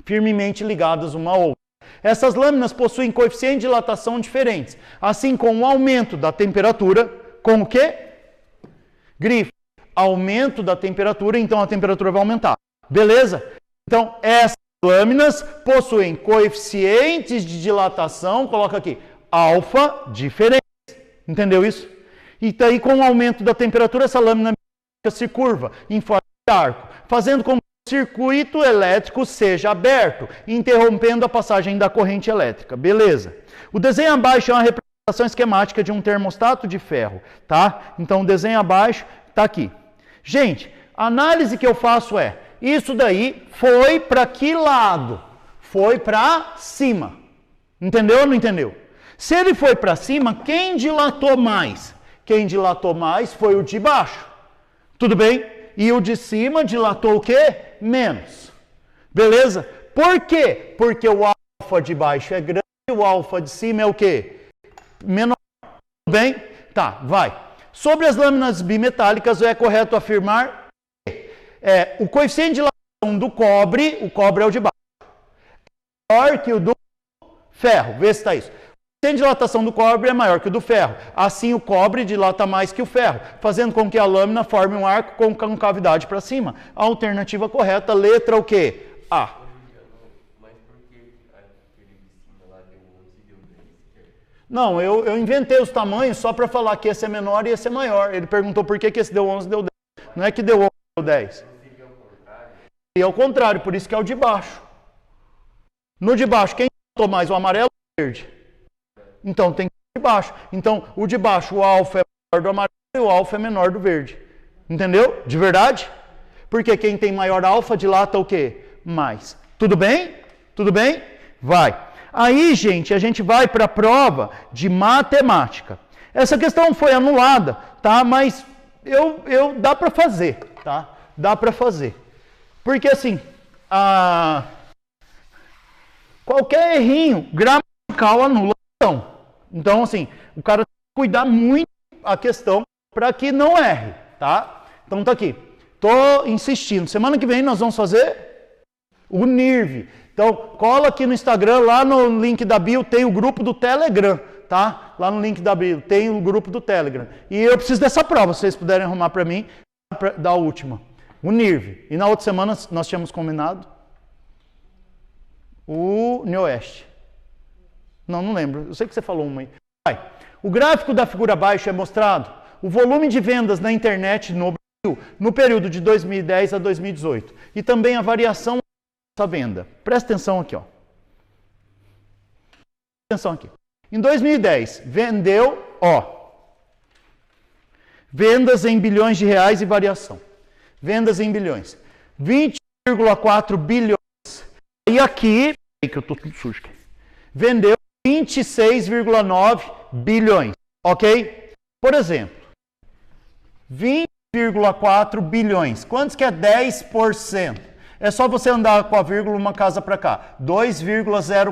firmemente ligadas uma à outra. Essas lâminas possuem coeficientes de dilatação diferentes, assim como o aumento da temperatura, com o quê? Grifo. Aumento da temperatura, então a temperatura vai aumentar. Beleza? Então, essas lâminas possuem coeficientes de dilatação, coloca aqui, alfa diferentes. Entendeu isso? E daí, com o aumento da temperatura, essa lâmina se curva em forma de arco, fazendo com que o circuito elétrico seja aberto, interrompendo a passagem da corrente elétrica. Beleza. O desenho abaixo é uma representação esquemática de um termostato de ferro, tá? Então, o desenho abaixo está aqui. Gente, a análise que eu faço é, isso daí foi para que lado? Foi para cima. Entendeu ou não entendeu? Se ele foi para cima, quem dilatou mais? Quem dilatou mais foi o de baixo. Tudo bem? E o de cima dilatou o quê? Menos. Beleza? Por quê? Porque o alfa de baixo é grande e o alfa de cima é o quê? Menor. Tudo bem? Tá, vai. Sobre as lâminas bimetálicas, é correto afirmar que o coeficiente de dilatação do cobre, o cobre é o de baixo, é maior que o do ferro. Vê se está isso. O coeficiente de dilatação do cobre é maior que o do ferro. Assim, o cobre dilata mais que o ferro, fazendo com que a lâmina forme um arco com concavidade para cima. A alternativa correta, letra o quê? A. Não, eu inventei os tamanhos só para falar que esse é menor e esse é maior. Ele perguntou por que esse deu 11 e deu 10. Não é que deu 11 e deu 10. E é o contrário, por isso que é o de baixo. No de baixo, quem dilatou mais, o amarelo ou o verde? Então tem que ser o de baixo. Então, o de baixo, o alfa é maior do amarelo e o alfa é menor do verde. Entendeu? De verdade? Porque quem tem maior alfa dilata o quê? Mais. Tudo bem? Tudo bem? Vai. Aí, gente, a gente vai para a prova de matemática. Essa questão foi anulada, tá? Mas dá para fazer, tá? Dá para fazer. Porque, assim, qualquer errinho gramatical anula a questão. Então, assim, o cara tem que cuidar muito a questão para que não erre, tá? Então, tá aqui. Tô insistindo. Semana que vem nós vamos fazer o NIRV. Então, cola aqui no Instagram, lá no link da bio tem o grupo do Telegram, tá? Lá no link da bio tem o grupo do Telegram. E eu preciso dessa prova, se vocês puderem arrumar para mim, da última. O NIRV. E na outra semana nós tínhamos combinado o Nioeste. Não lembro. Eu sei que você falou uma aí. Vai. O gráfico da figura abaixo é mostrado o volume de vendas na internet no Brasil no período de 2010 a 2018. E também a variação essa venda. Presta atenção aqui, ó. Presta atenção aqui. Em 2010, vendeu, ó, vendas em bilhões de reais e variação. Vendas em bilhões. 20,4 bilhões. E aqui, que eu tô tudo sujo aqui. Vendeu 26,9 bilhões, ok? Por exemplo, 20,4 bilhões. Quantos que é 10%? É só você andar com a vírgula uma casa para cá. 2,04.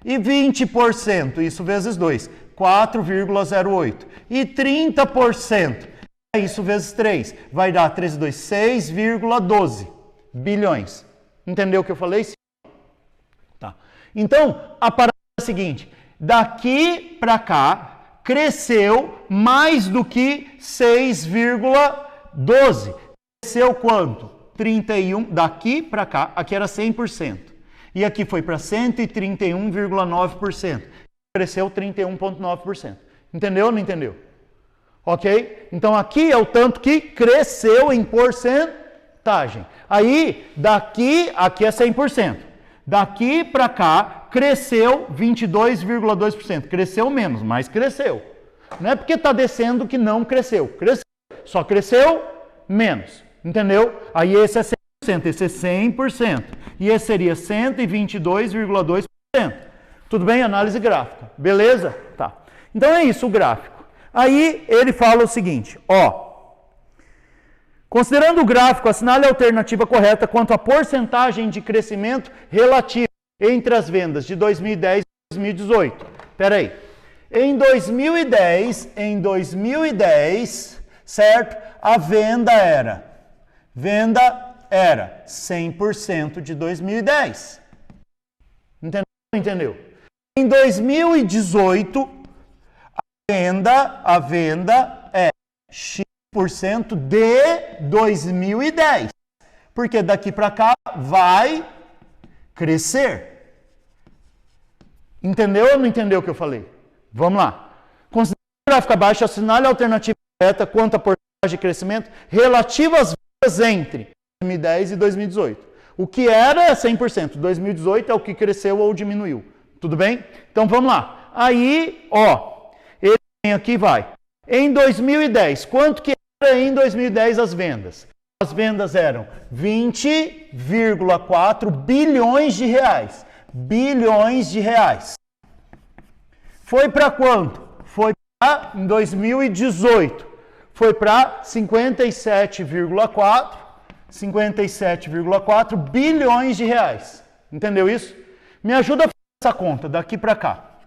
E 20%, isso vezes 2, 4,08. E 30%, isso vezes 3, vai dar 3 2, 6,12 bilhões. Entendeu o que eu falei? Tá. Então, a parada é a seguinte, daqui para cá, cresceu mais do que 6,12. Cresceu quanto? 31, daqui para cá, aqui era 100%. E aqui foi para 131,9%. cresceu 31,9%. Entendeu ou não entendeu? Ok? Então aqui é o tanto que cresceu em porcentagem. Aí, aqui é 100%. Daqui para cá, cresceu 22,2%. Cresceu menos, mas cresceu. Não é porque está descendo que não cresceu. Cresceu. Só cresceu menos. Entendeu? Aí esse é 100%, esse é 100%. E esse seria 122,2%. Tudo bem? Análise gráfica. Beleza? Tá. Então é isso o gráfico. Aí ele fala o seguinte, ó. Considerando o gráfico, assinale a alternativa correta quanto à porcentagem de crescimento relativa entre as vendas de 2010 e 2018. Espera aí. Em 2010, certo? A venda era 100% de 2010. Entendeu? Em 2018, a venda é X% de 2010. Porque daqui para cá vai crescer. Entendeu ou não entendeu o que eu falei? Vamos lá. Considere o gráfico abaixo, assinale a alternativa correta quanto à porcentagem de crescimento relativa às vendas entre 2010 e 2018. O que era 100%, 2018 é o que cresceu ou diminuiu. Tudo bem? Então vamos lá. Aí, ó, ele vem aqui vai. Em 2010, quanto que era em 2010 as vendas? As vendas eram 20,4 bilhões de reais. Bilhões de reais. Foi para quanto? Foi para, em 2018, foi para 57,4 bilhões de reais. Entendeu isso? Me ajuda a fazer essa conta daqui para cá.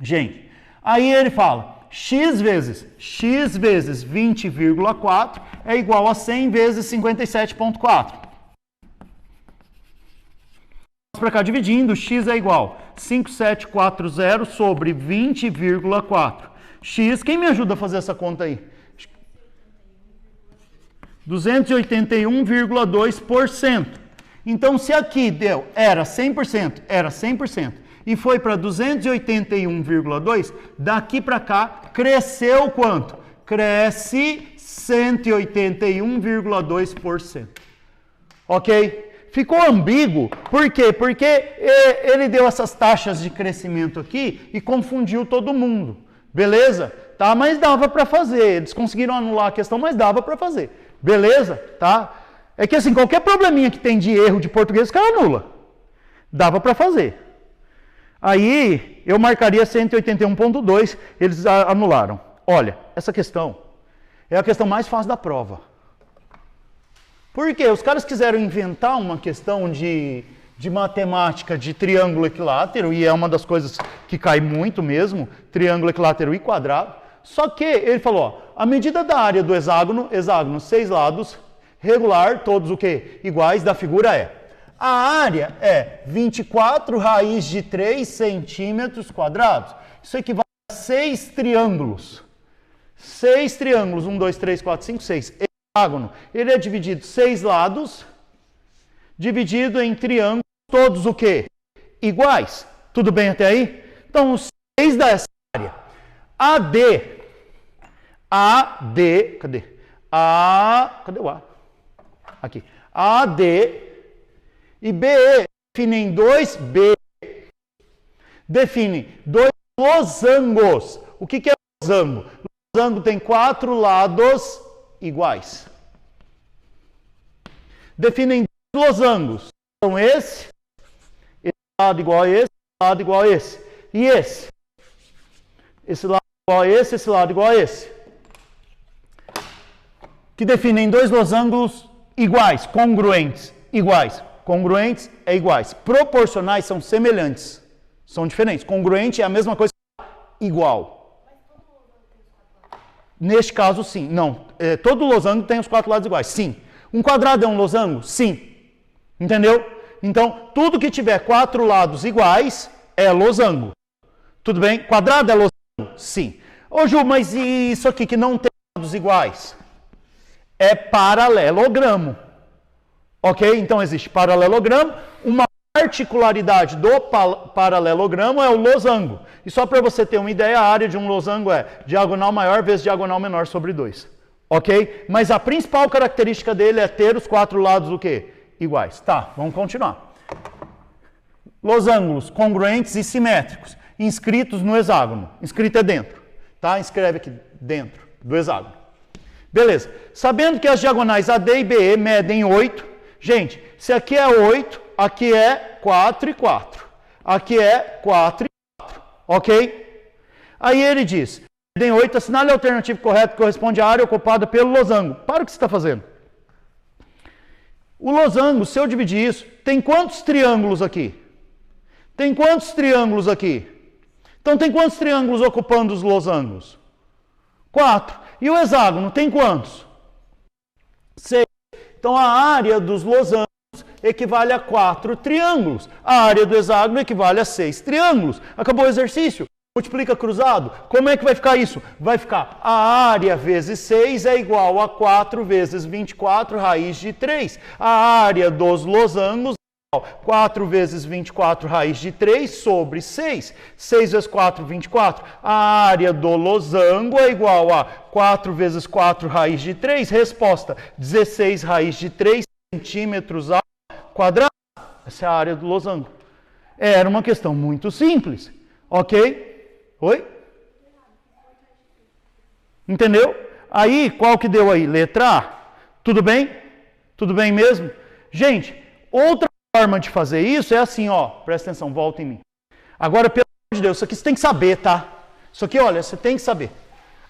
Gente, aí ele fala, x vezes 20,4 é igual a 100 vezes 57,4. Para cá dividindo, x é igual a 5740 sobre 20,4. X, quem me ajuda a fazer essa conta aí? 281,2%. Então, se aqui era 100%, e foi para 281,2%, daqui para cá, cresceu quanto? Cresce 181,2%. Ok? Ficou ambíguo, por quê? Porque ele deu essas taxas de crescimento aqui e confundiu todo mundo. Beleza? Tá? Mas dava para fazer. Eles conseguiram anular a questão, mas dava para fazer. Beleza? Tá? É que assim, qualquer probleminha que tem de erro de português, o cara anula. Dava para fazer. Aí, eu marcaria 181,2, eles anularam. Olha, essa questão é a questão mais fácil da prova. Por quê? Os caras quiseram inventar uma questão de matemática de triângulo equilátero, e é uma das coisas que cai muito mesmo, triângulo equilátero e quadrado. Só que ele falou, ó, a medida da área do hexágono, 6 lados, regular, todos o quê? Iguais, da figura é. A área é 24 raiz de 3 centímetros quadrados. Isso equivale a 6 triângulos. 6 triângulos, 1, 2, 3, 4, 5, 6. Hexágono, ele é dividido 6 lados, dividido em triângulos, todos o quê? Iguais. Tudo bem até aí? Então, os 6 dessa área. Cadê o A? Aqui. AD e BE definem dois losangos. O que é losango? Losango tem 4 lados iguais. Definem dois losangos. São esse lado igual a esse lado igual a esse. E esse? Esse lado igual a esse lado igual a esse. Que definem dois losangos iguais, congruentes, iguais. Congruentes é iguais. Proporcionais são semelhantes. São diferentes. Congruente é a mesma coisa que igual. Neste caso, sim. Não. Todo losango tem os 4 lados iguais. Sim. Um quadrado é um losango? Sim. Entendeu? Então, tudo que tiver 4 lados iguais é losango. Tudo bem? Quadrado é losango? Sim. Ô Ju, mas e isso aqui que não tem lados iguais? É paralelogramo. Ok? Então existe paralelogramo, uma parte particularidade do paralelogramo é o losango. E só para você ter uma ideia, a área de um losango é diagonal maior vezes diagonal menor sobre 2. Ok? Mas a principal característica dele é ter os 4 lados o quê? Iguais. Tá, vamos continuar. Losangos congruentes e simétricos, inscritos no hexágono. Inscrito é dentro, tá? Escreve aqui dentro do hexágono. Beleza. Sabendo que as diagonais AD e BE medem 8, gente, se aqui é 8, aqui é 4 e 4. Aqui é 4 e 4, ok? Aí ele diz, medem 8, assinale a alternativa correta que corresponde à área ocupada pelo losango. Para o que você está fazendo. O losango, se eu dividir isso, tem quantos triângulos aqui? Tem quantos triângulos aqui? Então tem quantos triângulos ocupando os losangos? 4. E o hexágono tem quantos? 6. Então a área dos losangos equivale a 4 triângulos. A área do hexágono equivale a 6 triângulos. Acabou o exercício. Multiplica cruzado. Como é que vai ficar isso? Vai ficar a área vezes 6 é igual a 4 vezes 24 raiz de 3. A área dos losangos 4 vezes 24 raiz de 3 sobre 6. 6 vezes 4, 24. A área do losango é igual a 4 vezes 4 raiz de 3. Resposta, 16 raiz de 3 centímetros ao quadrado. Essa é a área do losango. Era uma questão muito simples. Ok? Oi? Entendeu? Aí, qual que deu aí? Letra A. Tudo bem? Tudo bem mesmo? Gente, outra forma de fazer isso é assim, ó, presta atenção, volta em mim. Agora, pelo amor de Deus, isso aqui você tem que saber, tá? Isso aqui, olha, você tem que saber.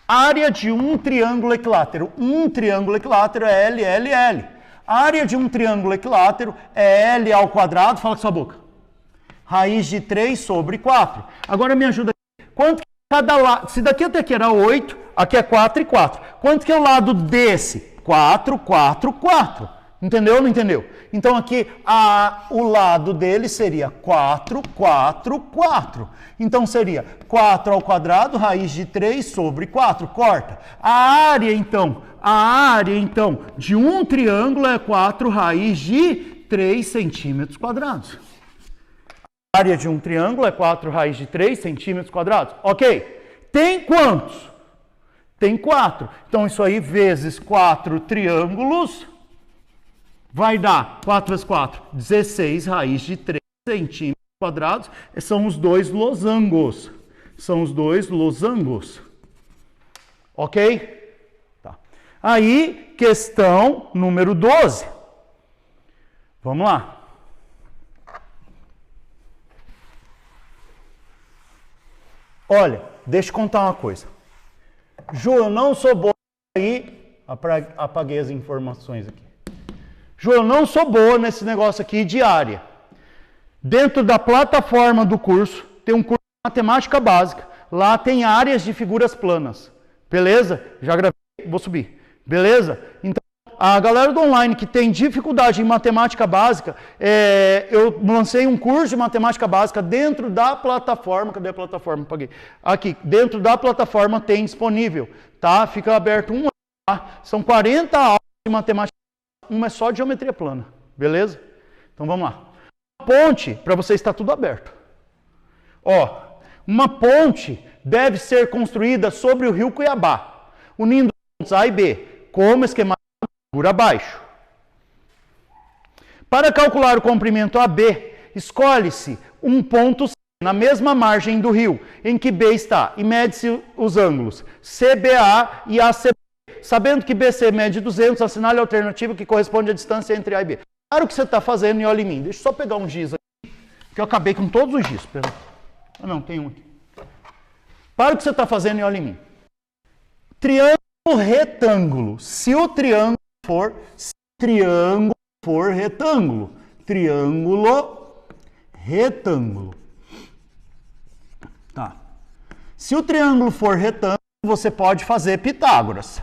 Área de um triângulo equilátero. Um triângulo equilátero é L, L, L. A área de um triângulo equilátero é L ao quadrado, fala com sua boca. Raiz de 3 sobre 4. Agora me ajuda aqui. Quanto que cada lado, se daqui até aqui era 8, aqui é 4 e 4. Quanto que é o lado desse? 4, 4, 4. Entendeu ou não entendeu? Então aqui o lado dele seria 4, 4, 4. Então seria 4 ao quadrado, raiz de 3 sobre 4. Corta. A área então de um triângulo é 4 raiz de 3 centímetros quadrados. A área de um triângulo é 4 raiz de 3 centímetros quadrados. Ok. Tem quantos? Tem 4. Então isso aí vezes 4 triângulos vai dar 4 vezes 4, 16 raiz de 3 centímetros quadrados. São os dois losangos. São os dois losangos. Ok? Tá. Aí, questão número 12. Vamos lá. Olha, deixa eu contar uma coisa. Ju, eu não sou boa aí. Apaguei as informações aqui. Ju, eu não sou boa nesse negócio aqui de área. Dentro da plataforma do curso, tem um curso de matemática básica. Lá tem áreas de figuras planas. Beleza? Já gravei, vou subir. Beleza? Então, a galera do online que tem dificuldade em matemática básica, eu lancei um curso de matemática básica dentro da plataforma. Cadê a plataforma? Apaguei. Aqui, dentro da plataforma tem disponível. Tá? Fica aberto um ano. Tá? São 40 aulas de matemática. Uma é só de geometria plana, beleza? Então vamos lá. Uma ponte, para você está tudo aberto. Ó, uma ponte deve ser construída sobre o rio Cuiabá, unindo pontos A e B, como esquema figura abaixo. Para calcular o comprimento AB, escolhe-se um ponto C na mesma margem do rio, em que B está, e mede-se os ângulos CBA e ACB. Sabendo que BC mede 200, assinale a alternativa que corresponde à distância entre A e B. Para o que você está fazendo e olha em mim. Deixa eu só pegar um giz aqui, que eu acabei com todos os giz. Ah, não, tem um aqui. Para o que você está fazendo e olha em mim. Triângulo retângulo. Se o triângulo for retângulo. Triângulo retângulo. Tá. Se o triângulo for retângulo, você pode fazer Pitágoras.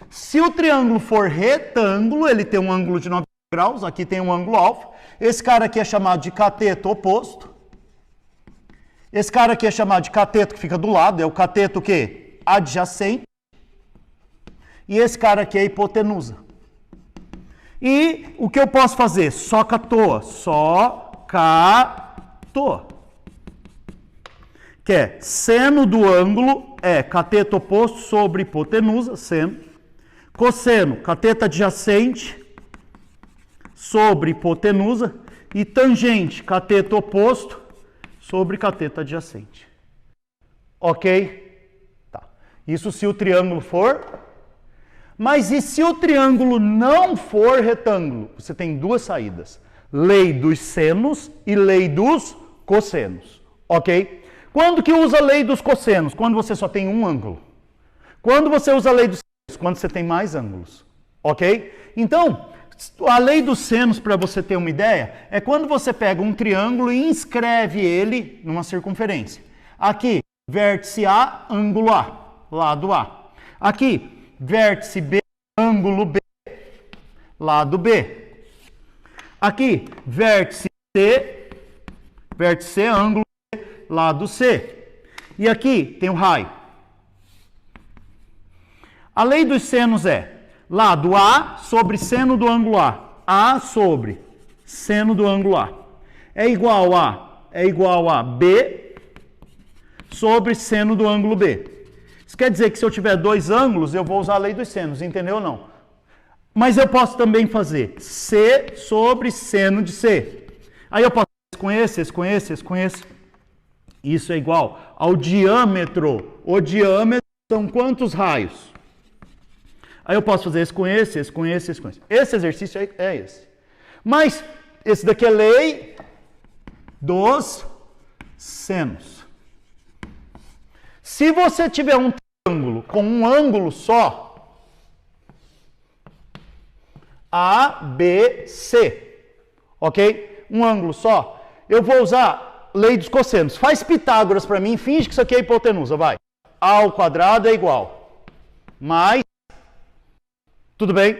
Se o triângulo for retângulo, ele tem um ângulo de 90 graus, aqui tem um ângulo alfa. Esse cara aqui é chamado de cateto oposto. Esse cara aqui é chamado de cateto que fica do lado, é o cateto o quê? Adjacente. E esse cara aqui é a hipotenusa. E o que eu posso fazer? Socatoa. Socatoa. Que é seno do ângulo é cateto oposto sobre hipotenusa, seno. Cosseno, cateto adjacente sobre hipotenusa. E tangente, cateto oposto sobre cateto adjacente. Ok? Tá. Isso se o triângulo for. Mas e se o triângulo não for retângulo? Você tem duas saídas. Lei dos senos e lei dos cossenos. Ok? Quando que usa a lei dos cossenos? Quando você só tem um ângulo. Quando você usa a lei dos senos? Quando você tem mais ângulos. Ok? Então, a lei dos senos, para você ter uma ideia, é quando você pega um triângulo e inscreve ele numa circunferência. Aqui, vértice A, ângulo A, lado A. Aqui, vértice B, ângulo B, lado B. Aqui, vértice C, ângulo C, lado C. E aqui tem o raio. A lei dos senos é lado A sobre seno do ângulo A. A sobre seno do ângulo A. É igual a B sobre seno do ângulo B. Isso quer dizer que se eu tiver dois ângulos, eu vou usar a lei dos senos, entendeu ou não? Mas eu posso também fazer C sobre seno de C. Aí eu posso fazer esse com esse. Isso é igual ao diâmetro. O diâmetro são quantos raios? Aí eu posso fazer esse com esse. Esse exercício é esse. Mas esse daqui é lei dos senos. Se você tiver um triângulo com um ângulo só, A, B, C, ok? Um ângulo só, eu vou usar lei dos cossenos. Faz Pitágoras para mim, finge que isso aqui é hipotenusa, vai. A ao quadrado é igual. Mais, tudo bem?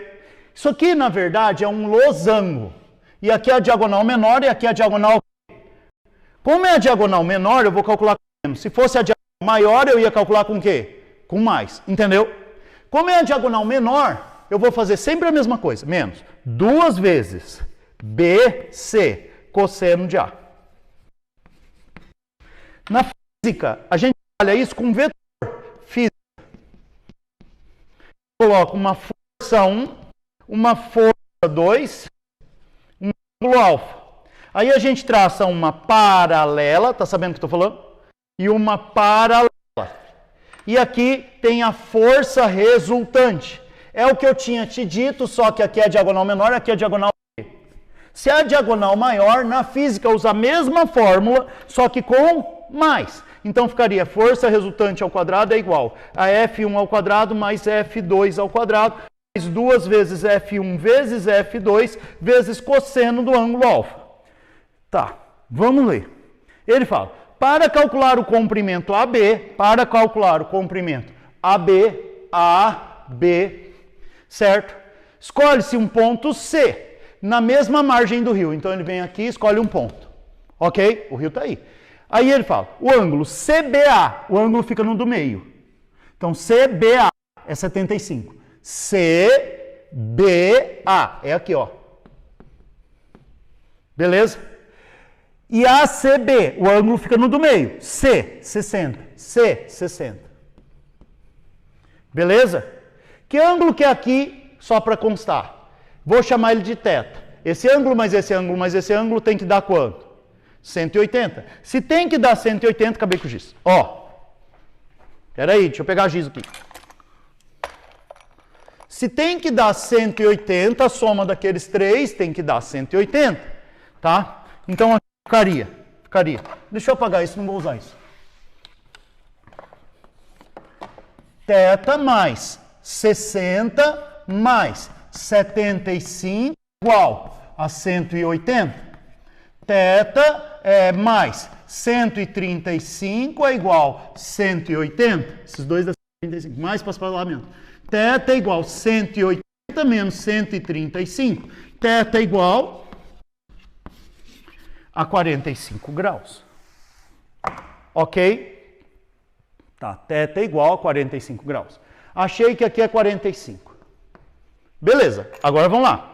Isso aqui, na verdade, é um losango. E aqui é a diagonal menor e aqui é a diagonal. Como é a diagonal menor, eu vou calcular com menos. Se fosse a diagonal maior, eu ia calcular com o quê? Com mais, entendeu? Como é a diagonal menor, eu vou fazer sempre a mesma coisa, menos 2 vezes BC, cosseno de A. Na física, a gente trabalha isso com vetor físico. Coloco uma força 1, uma força 2, um ângulo alfa. Aí a gente traça uma paralela, tá sabendo o que eu estou falando? E uma paralela. E aqui tem a força resultante. É o que eu tinha te dito, só que aqui é a diagonal menor, aqui é a diagonal B. Se a diagonal maior, na física usa a mesma fórmula, só que com mais. Então ficaria força resultante ao quadrado é igual a F1 ao quadrado mais F2 ao quadrado, mais 2 vezes F1 vezes F2 vezes cosseno do ângulo alfa. Tá, vamos ler. Ele fala, para calcular o comprimento AB, AB, certo? Escolhe-se um ponto C, na mesma margem do rio. Então ele vem aqui e escolhe um ponto. Ok? O rio está aí. Aí ele fala, o ângulo CBA, o ângulo fica no do meio. Então CBA é 75. CBA é aqui, ó. Beleza? E ACB, o ângulo fica no do meio. C, 60. C, 60. Beleza? Que ângulo que é aqui, só para constar? Vou chamar ele de θ. Esse ângulo mais esse ângulo mais esse ângulo tem que dar quanto? 180. Se tem que dar 180, acabei com o giz. Ó. Peraí, deixa eu pegar giz aqui. Se tem que dar 180, a soma daqueles três tem que dar 180. Tá? Então, ficaria. Deixa eu apagar isso, não vou usar isso. Θ mais 60 mais 75 igual a 180. Θ é mais 135 é igual a 180. Esses dois dá 135. Mais passalamento. Θ é igual a 180 menos 135. Θ é igual a 45 graus. Ok? Tá, θ é igual a 45 graus. Achei que aqui é 45. Beleza, agora vamos lá.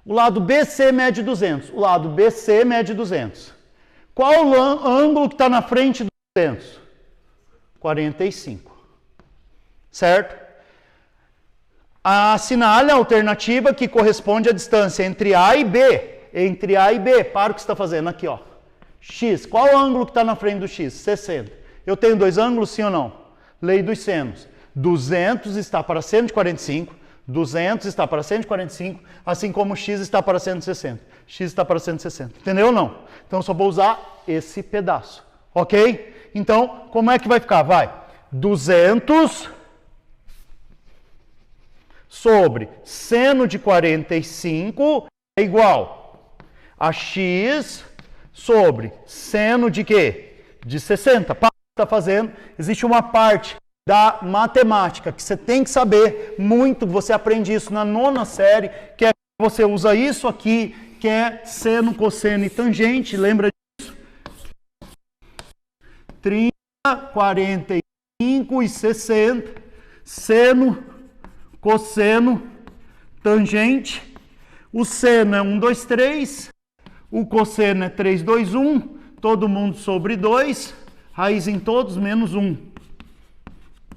O lado BC mede 200. O lado BC mede 200. Qual o ângulo que está na frente do 200? 45. Certo? Assinale a alternativa que corresponde à distância entre A e B. Entre A e B. Para o que você está fazendo aqui, ó. X. Qual o ângulo que está na frente do X? 60. Eu tenho dois ângulos, sim ou não? Lei dos senos. 200 está para 145. 200 está para 145, assim como x está para 160. X está para 160. Entendeu ou não? Então, só vou usar esse pedaço. Ok? Então, como é que vai ficar? Vai. 200 sobre seno de 45 é igual a x sobre seno de quê? De 60. Para o que está fazendo, existe uma parte da matemática, que você tem que saber muito, você aprende isso na 9ª série, que é você usa isso aqui, que é seno, cosseno e tangente, lembra disso? 30, 45 e 60, seno, cosseno, tangente, o seno é 1, 2, 3, o cosseno é 3, 2, 1, todo mundo sobre 2, raiz em todos, menos 1.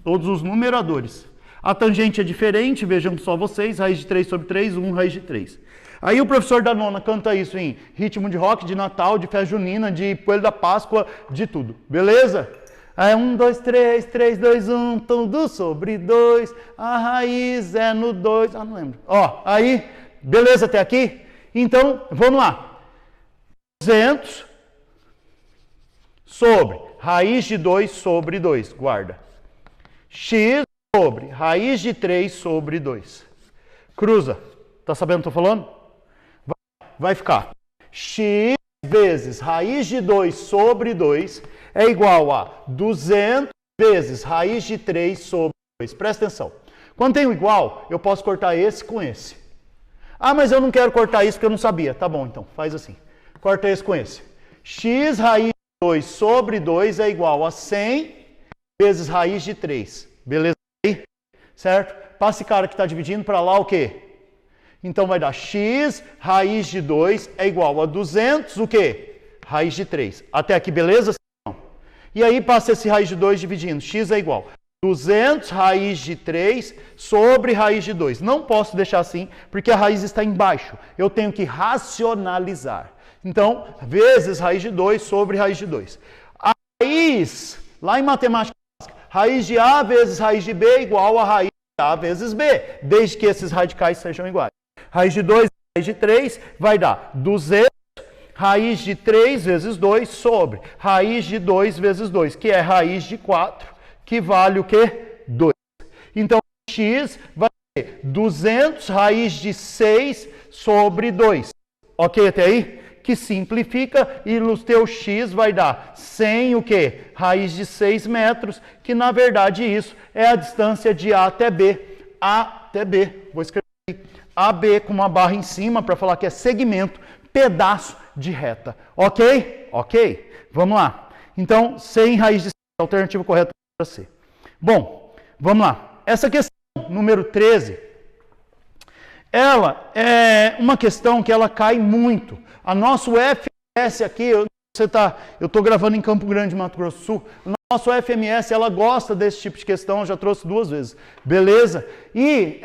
Todos os numeradores. A tangente é diferente, vejam só vocês, raiz de 3 sobre 3, 1 raiz de 3. Aí o professor da 9ª canta isso em ritmo de rock, de Natal, de festa junina, de coelho da Páscoa, de tudo. Beleza? Aí 1, 2, 3, 3, 2, 1, tudo sobre 2, a raiz é no 2, não lembro. Ó, aí, beleza até aqui? Então, vamos lá. 200 sobre raiz de 2 sobre 2, guarda. X sobre raiz de 3 sobre 2. Cruza. Tá sabendo o que eu tô falando? Vai ficar. X vezes raiz de 2 sobre 2 é igual a 200 vezes raiz de 3 sobre 2. Presta atenção. Quando tem o igual, eu posso cortar esse com esse. Ah, mas eu não quero cortar isso porque eu não sabia. Tá bom, então. Faz assim. Corta esse com esse. X raiz de 2 sobre 2 é igual a 100 vezes raiz de 3. Beleza aí? Certo? Passa esse cara que está dividindo para lá o quê? Então vai dar x raiz de 2 é igual a 200 o quê? Raiz de 3. Até aqui, beleza? Não. E aí passa esse raiz de 2 dividindo. X é igual a 200 raiz de 3 sobre raiz de 2. Não posso deixar assim, porque a raiz está embaixo. Eu tenho que racionalizar. Então, vezes raiz de 2 sobre raiz de 2. A raiz, lá em matemática, raiz de A vezes raiz de B é igual a raiz de A vezes B, desde que esses radicais sejam iguais. Raiz de 2 raiz de 3 vai dar 200 raiz de 3 vezes 2 sobre raiz de 2 vezes 2, que é raiz de 4, que vale o quê? 2. Então, x vai ser 200 raiz de 6 sobre 2. Ok até aí? Que simplifica e o teu x vai dar 100 o quê? Raiz de 6 metros, que na verdade isso é a distância de A até B. A até B. Vou escrever aqui. AB com uma barra em cima para falar que é segmento, pedaço de reta. Ok? Ok? Vamos lá. Então, 100 raiz de 6, a alternativa correta para C. Bom, vamos lá. Essa questão, número 13, ela é uma questão que ela cai muito. A nosso FMS aqui, eu estou gravando em Campo Grande, Mato Grosso do Sul. O nosso FMS, ela gosta desse tipo de questão, eu já trouxe 2 vezes. Beleza? E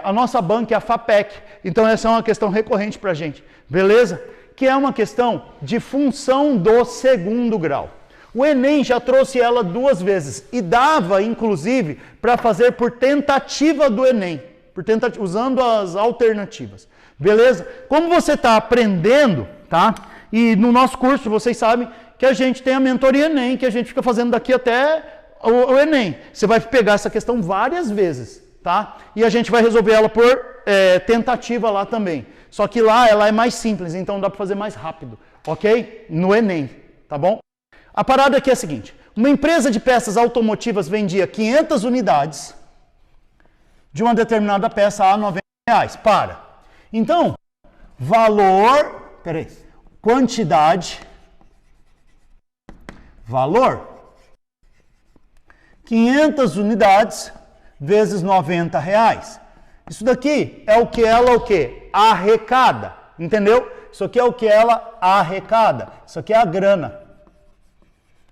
a nossa banca é a FAPEC. Então, essa é uma questão recorrente para a gente. Beleza? Que é uma questão de função do segundo grau. O Enem já trouxe ela 2 vezes. E dava, inclusive, para fazer por tentativa do Enem. Usando as alternativas. Beleza? Como você está aprendendo, tá? E no nosso curso, vocês sabem que a gente tem a mentoria Enem, que a gente fica fazendo daqui até o Enem. Você vai pegar essa questão várias vezes, tá? E a gente vai resolver ela por tentativa lá também. Só que lá ela é mais simples, então dá para fazer mais rápido, ok? No Enem, tá bom? A parada aqui é a seguinte. Uma empresa de peças automotivas vendia 500 unidades de uma determinada peça a R$90. Para. Então, quantidade, valor, 500 unidades vezes R$90. Isso daqui é o que ela arrecada, entendeu? Isso aqui é o que ela arrecada. Isso aqui é a grana.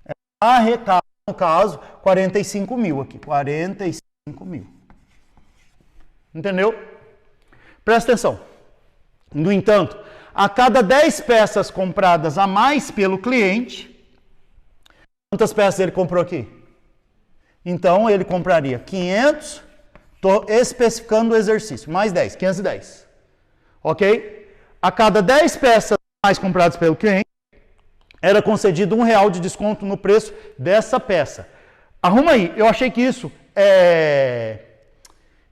Ela arrecada, no caso, 45 mil aqui. 45 mil. Entendeu? Presta atenção. No entanto, a cada 10 peças compradas a mais pelo cliente, quantas peças ele comprou aqui? Então, ele compraria 500, estou especificando o exercício, mais 10, 510. Ok? A cada 10 peças mais compradas pelo cliente, era concedido R$1 de desconto no preço dessa peça. Arruma aí, eu achei que isso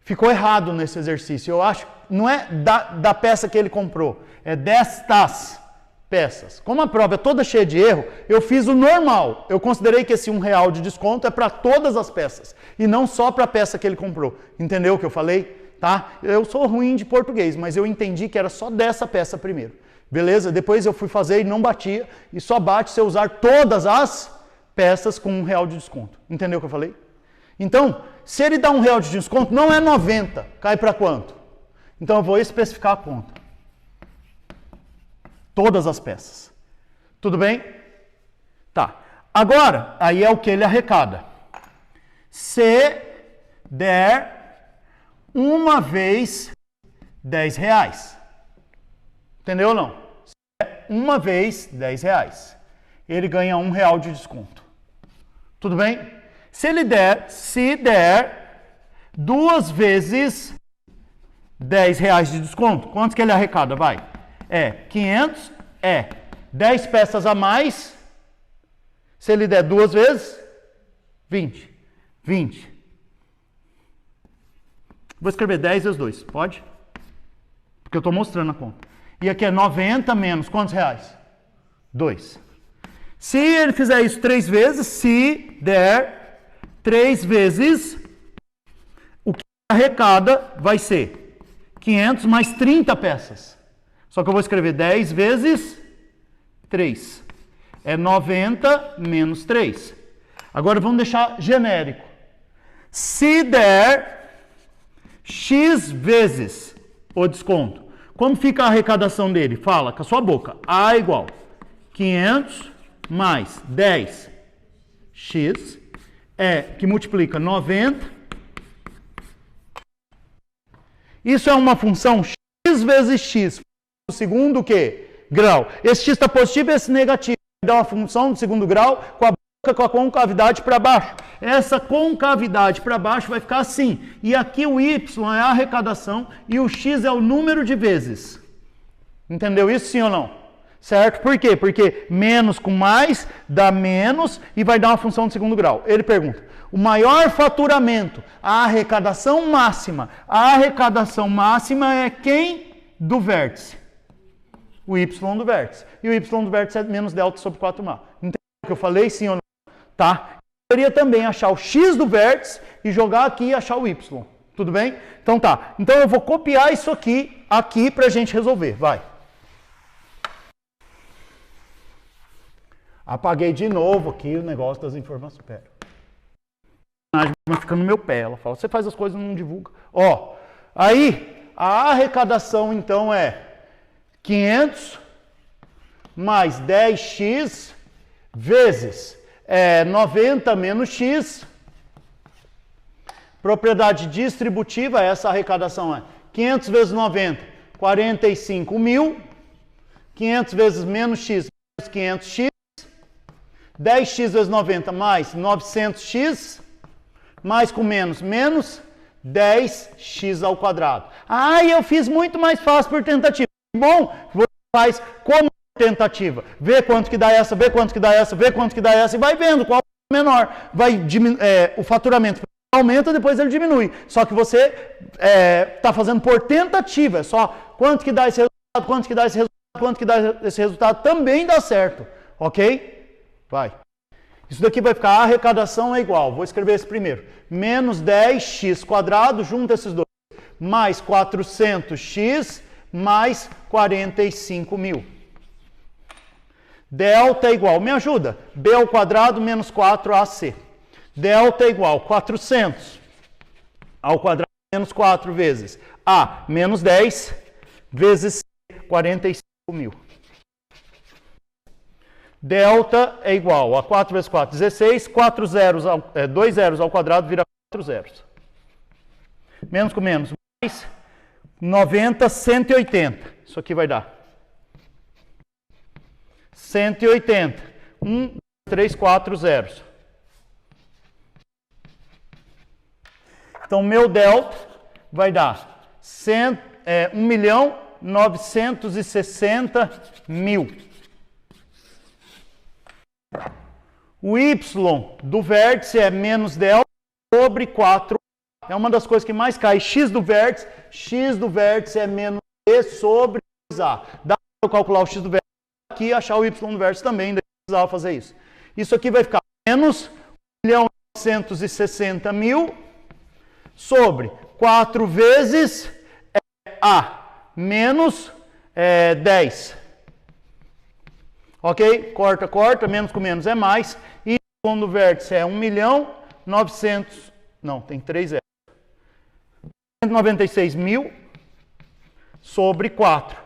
ficou errado nesse exercício. Eu acho, não é da peça que ele comprou, é destas peças. Como a prova é toda cheia de erro, eu fiz o normal. Eu considerei que esse R$1 de desconto é para todas as peças e não só para a peça que ele comprou. Entendeu o que eu falei? Tá? Eu sou ruim de português, mas eu entendi que era só dessa peça primeiro. Beleza? Depois eu fui fazer e não batia. E só bate se eu usar todas as peças com R$1 de desconto. Entendeu o que eu falei? Então, se ele dá R$1 de desconto, não é 90. Cai para quanto? Então eu vou especificar a conta. Todas as peças. Tudo bem? Tá. Agora, aí é o que ele arrecada. Se der uma vez R$10. Entendeu ou não? Se der uma vez R$10. Ele ganha R$1 de desconto. Tudo bem? Se der duas vezes R$10 de desconto, quanto que ele arrecada? Vai. 500, 10 peças a mais. Se ele der duas vezes, 20. Vou escrever 10 vezes 2, pode? Porque eu estou mostrando a conta. E aqui é 90 menos quantos reais? 2. Se ele fizer isso 3 vezes, se der 3 vezes, o que arrecada vai ser 500 mais 30 peças. Só que eu vou escrever 10 vezes 3. É 90 menos 3. Agora vamos deixar genérico. Se der X vezes o desconto, como fica a arrecadação dele? Fala com a sua boca. A igual 500 mais 10x, que multiplica 90. Isso é uma função x vezes x. O segundo o quê? Grau. Esse x está positivo e esse negativo. Dá uma função do segundo grau com a boca com a concavidade para baixo. Essa concavidade para baixo vai ficar assim. E aqui o y é a arrecadação e o x é o número de vezes. Entendeu isso, sim ou não? Certo? Por quê? Porque menos com mais dá menos e vai dar uma função de segundo grau. Ele pergunta, o maior faturamento, a arrecadação máxima. A arrecadação máxima é quem? Do vértice. O y do vértice. E o y do vértice é menos delta sobre 4A. Entendeu o que eu falei? Sim ou não? Tá? Eu poderia também achar o x do vértice e jogar aqui e achar o y. Tudo bem? Então tá. Então eu vou copiar isso aqui para a gente resolver. Vai. Apaguei de novo aqui o negócio das informações. Pera. Vai ficar no meu pé. Ela fala, você faz as coisas e não divulga. Ó, aí a arrecadação então é 500 mais 10x vezes 90 menos x. Propriedade distributiva, essa arrecadação é 500 vezes 90, 45 mil. 500 vezes menos x, menos 500x. 10x vezes 90 mais 900x. Mais com menos, menos 10x ao quadrado. Ah, eu fiz muito mais fácil por tentativa. Bom, você faz como tentativa. Vê quanto que dá essa, vê quanto que dá essa, vê quanto que dá essa e vai vendo qual é o menor. O faturamento aumenta, depois ele diminui. Só que você está fazendo por tentativa. É só quanto que dá esse resultado, quanto que dá esse resultado, quanto que dá esse resultado. Também dá certo. Ok? Vai. Isso daqui vai ficar, a arrecadação é igual. Vou escrever esse primeiro. Menos 10x quadrado, junta esses dois. Mais 400x mais 45 mil. Delta é igual, me ajuda, b ao quadrado menos 4ac. Delta é igual 400 ao quadrado menos 4 vezes A menos 10 vezes C, 45.000. Delta é igual a 4 vezes 4, 16. 2 zeros ao quadrado vira 4 zeros. Menos com menos, mais 90, 180. Isso aqui vai dar 180. 1, 2, 3, 4 zeros. Então, meu delta vai dar 1.960.000. O y do vértice é menos delta sobre 4. É uma das coisas que mais cai. X do vértice é menos e sobre 2a. Dá para eu calcular o x do vértice aqui e achar o y do vértice também. Daí eu precisava fazer isso. Isso aqui vai ficar menos 1.960.000 sobre 4 vezes a menos 10. Ok? Corta, corta. Menos com menos é mais. E o y do vértice é 1.900.000. Não, tem 3 zeros. 196.000 sobre 4.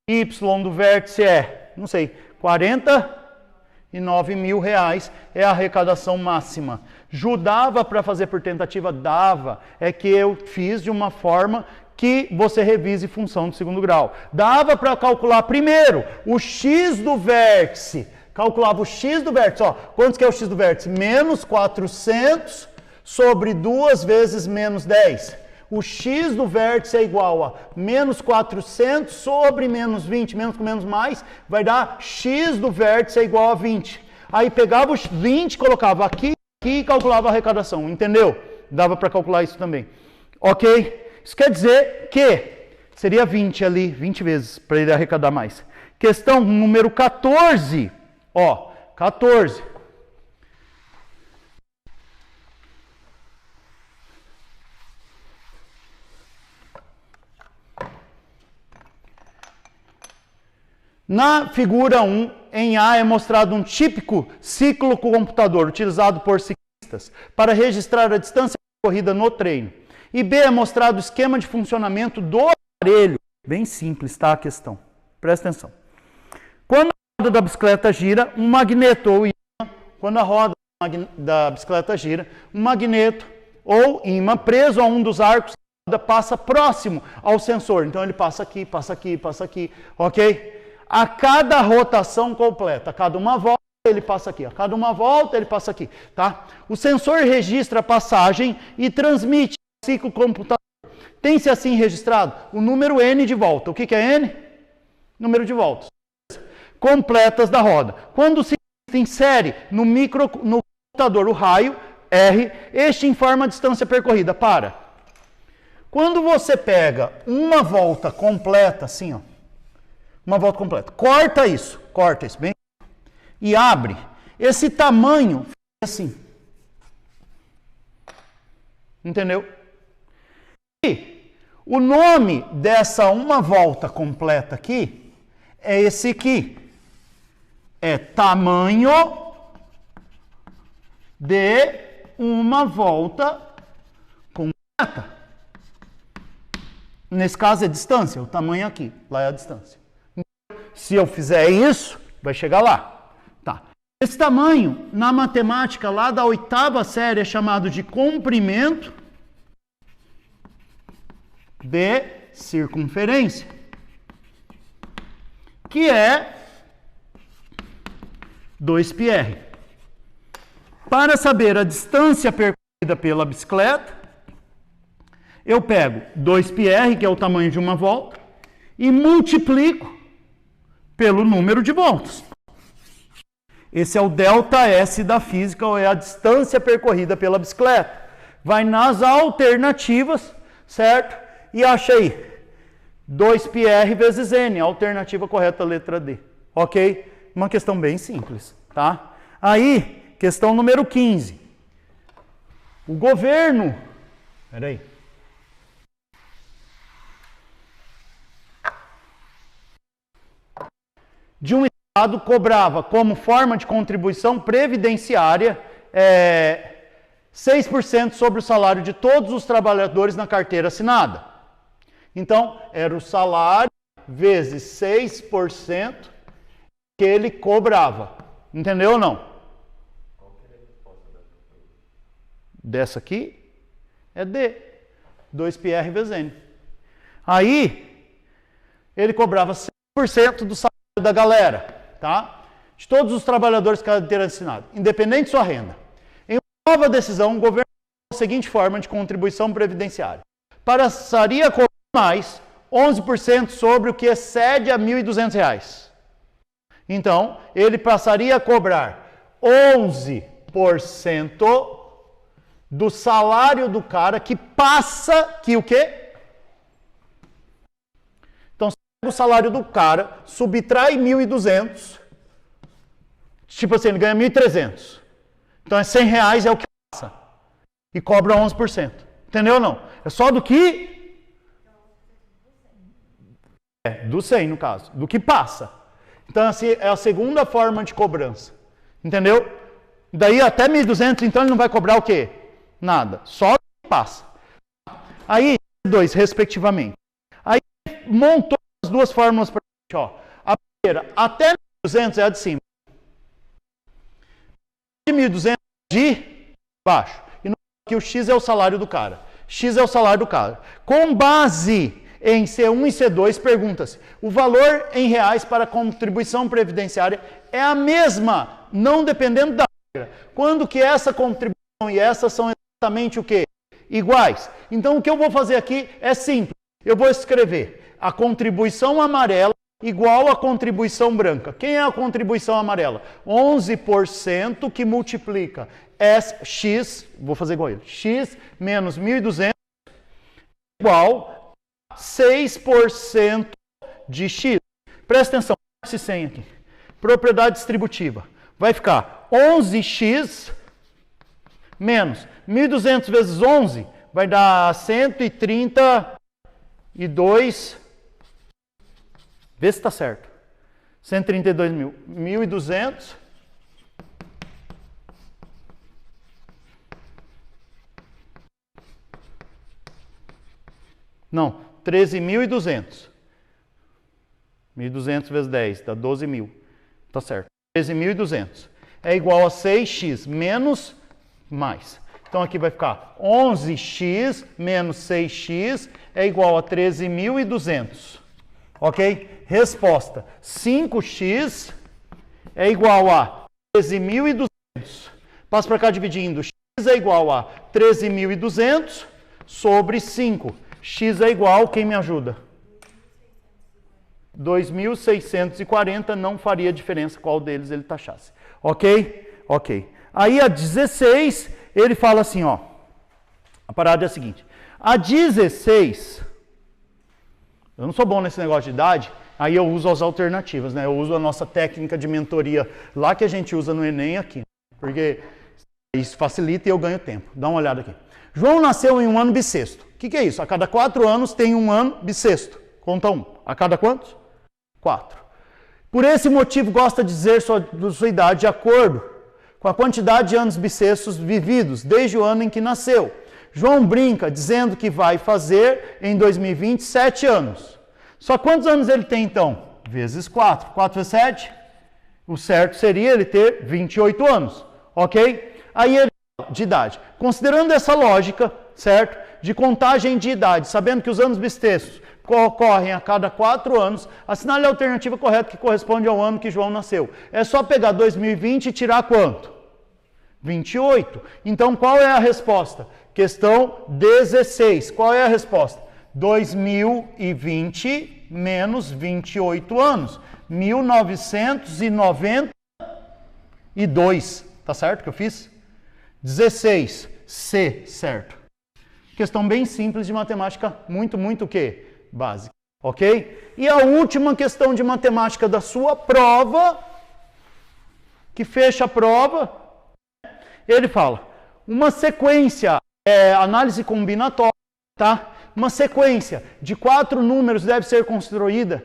Y do vértice é, não sei, 49.000 reais é a arrecadação máxima. Dava para fazer por tentativa? Dava. É que eu fiz de uma forma que você revise função de segundo grau. Dava para calcular primeiro o x do vértice. Calculava o x do vértice. Ó, quanto que é o x do vértice? Menos 400 sobre 2 vezes menos 10. O x do vértice é igual a menos 400 sobre menos 20, menos com menos mais, vai dar x do vértice é igual a 20. Aí pegava os 20, colocava aqui e calculava a arrecadação, entendeu? Dava para calcular isso também. Ok? Isso quer dizer que seria 20 ali, 20 vezes, para ele arrecadar mais. Questão número 14. Ó, 14. Na figura 1, em A é mostrado um típico ciclo computador utilizado por ciclistas para registrar a distância percorrida no treino. E B é mostrado o esquema de funcionamento do aparelho. Bem simples, tá a questão. Presta atenção. Quando a roda da bicicleta gira, um magneto ou ímã, quando a roda da bicicleta gira, um magneto ou ímã preso a um dos arcos da roda passa próximo ao sensor. Então ele passa aqui, passa aqui, passa aqui, ok? A cada rotação completa, a cada uma volta, ele passa aqui. A cada uma volta, ele passa aqui. Tá? O sensor registra a passagem e transmite ao ciclo computador. Tem-se assim registrado o número n de volta. O que é n? Número de voltas. Completas da roda. Quando o ciclista insere no computador o raio R, este informa a distância percorrida. Para. Quando você pega uma volta completa, assim, ó. Uma volta completa. Corta isso bem, e abre. Esse tamanho assim. Entendeu? E o nome dessa uma volta completa aqui é esse aqui. É tamanho de uma volta completa. Nesse caso é distância, o tamanho aqui, lá é a distância. Se eu fizer isso, vai chegar lá. Tá. Esse tamanho, na matemática lá da 8ª série, é chamado de comprimento de circunferência, que é 2πr. Para saber a distância percorrida pela bicicleta, eu pego 2πr, que é o tamanho de uma volta, e multiplico pelo número de voltas. Esse é o ΔS da física, ou é a distância percorrida pela bicicleta. Vai nas alternativas, certo? E acha aí, 2πr vezes n, a alternativa correta, letra D. Ok? Uma questão bem simples, tá? Aí, questão número 15. O governo... Peraí. De um Estado cobrava como forma de contribuição previdenciária 6% sobre o salário de todos os trabalhadores na carteira assinada. Então, era o salário vezes 6% que ele cobrava. Entendeu ou não? Qual que é a resposta dessa pergunta? Dessa aqui é D. 2πr vezes N. Aí, ele cobrava 6% do salário da galera, tá? De todos os trabalhadores de carteira assinada, independente de sua renda. Em uma nova decisão, o governo a seguinte forma de contribuição previdenciária. Passaria a cobrar mais 11% sobre o que excede a R$ 1.200. Então, ele passaria a cobrar 11% do salário do cara que passa, que o quê? Então, o salário do cara subtrai 1.200, tipo assim, ele ganha 1.300. Então, é R$100 é o que passa. E cobra 11%. Entendeu ou não? É só do que... do 100 no caso. Do que passa. Então, assim, é a segunda forma de cobrança. Entendeu? Daí até 1.200, então ele não vai cobrar o quê? Nada. Só o que passa. Aí, dois, respectivamente. Aí, montou as duas fórmulas para a gente, ó. A primeira, até 1.200 é a de cima. De 1.200 de baixo. E no aqui o X é o salário do cara. X é o salário do cara. Com base em C1 e C2, pergunta-se, o valor em reais para a contribuição previdenciária é a mesma, não dependendo da regra. Quando que essa contribuição e essa são exatamente o quê? Iguais. Então o que eu vou fazer aqui é simples. Eu vou escrever a contribuição amarela igual à contribuição branca. Quem é a contribuição amarela? 11% que multiplica X, vou fazer igual a ele, X menos 1.200 igual a 6% de X. Presta atenção, esse 100 aqui. Propriedade distributiva. Vai ficar 11x menos 1.200 vezes 11 vai dar 132. Vê se está certo. 132 mil. 1.200. Não, 13.200. 1.200 vezes 10 dá 12.000. Tá certo. 13.200 é igual a 6x menos mais. Então aqui vai ficar 11x menos 6x é igual a 13.200. Ok? Resposta: 5x é igual a 13.200. Passo para cá dividindo. X é igual a 13.200 sobre 5. X é igual, quem me ajuda? 2.640, não faria diferença qual deles ele taxasse. Ok? Ok. Aí a 16, ele fala assim, ó. A parada é a seguinte. A 16, eu não sou bom nesse negócio de idade, aí eu uso as alternativas, né? Eu uso a nossa técnica de mentoria lá que a gente usa no Enem aqui. Porque isso facilita e eu ganho tempo. Dá uma olhada aqui. João nasceu em um ano bissexto. O que é isso? A cada 4 anos tem um ano bissexto. Conta um. A cada quantos? 4. Por esse motivo gosta de dizer sua idade de acordo com a quantidade de anos bissextos vividos desde o ano em que nasceu. João brinca dizendo que vai fazer em 2020 7 anos. Só quantos anos ele tem então? Vezes 4. 4 vezes 7? O certo seria ele ter 28 anos. Ok? Aí ele fala de idade. Considerando essa lógica, certo? De contagem de idade, sabendo que os anos bissextos ocorrem a cada 4 anos, assinale a alternativa correta que corresponde ao ano que João nasceu. É só pegar 2020 e tirar quanto? 28. Então, qual é a resposta? Questão 16. Qual é a resposta? 2020 menos 28 anos. 1992. Tá certo que eu fiz? 16. C, certo. Questão bem simples de matemática, muito o quê? Básica, ok? E a última questão de matemática da sua prova, que fecha a prova, ele fala, uma sequência, análise combinatória, tá? Uma sequência de 4 números deve ser construída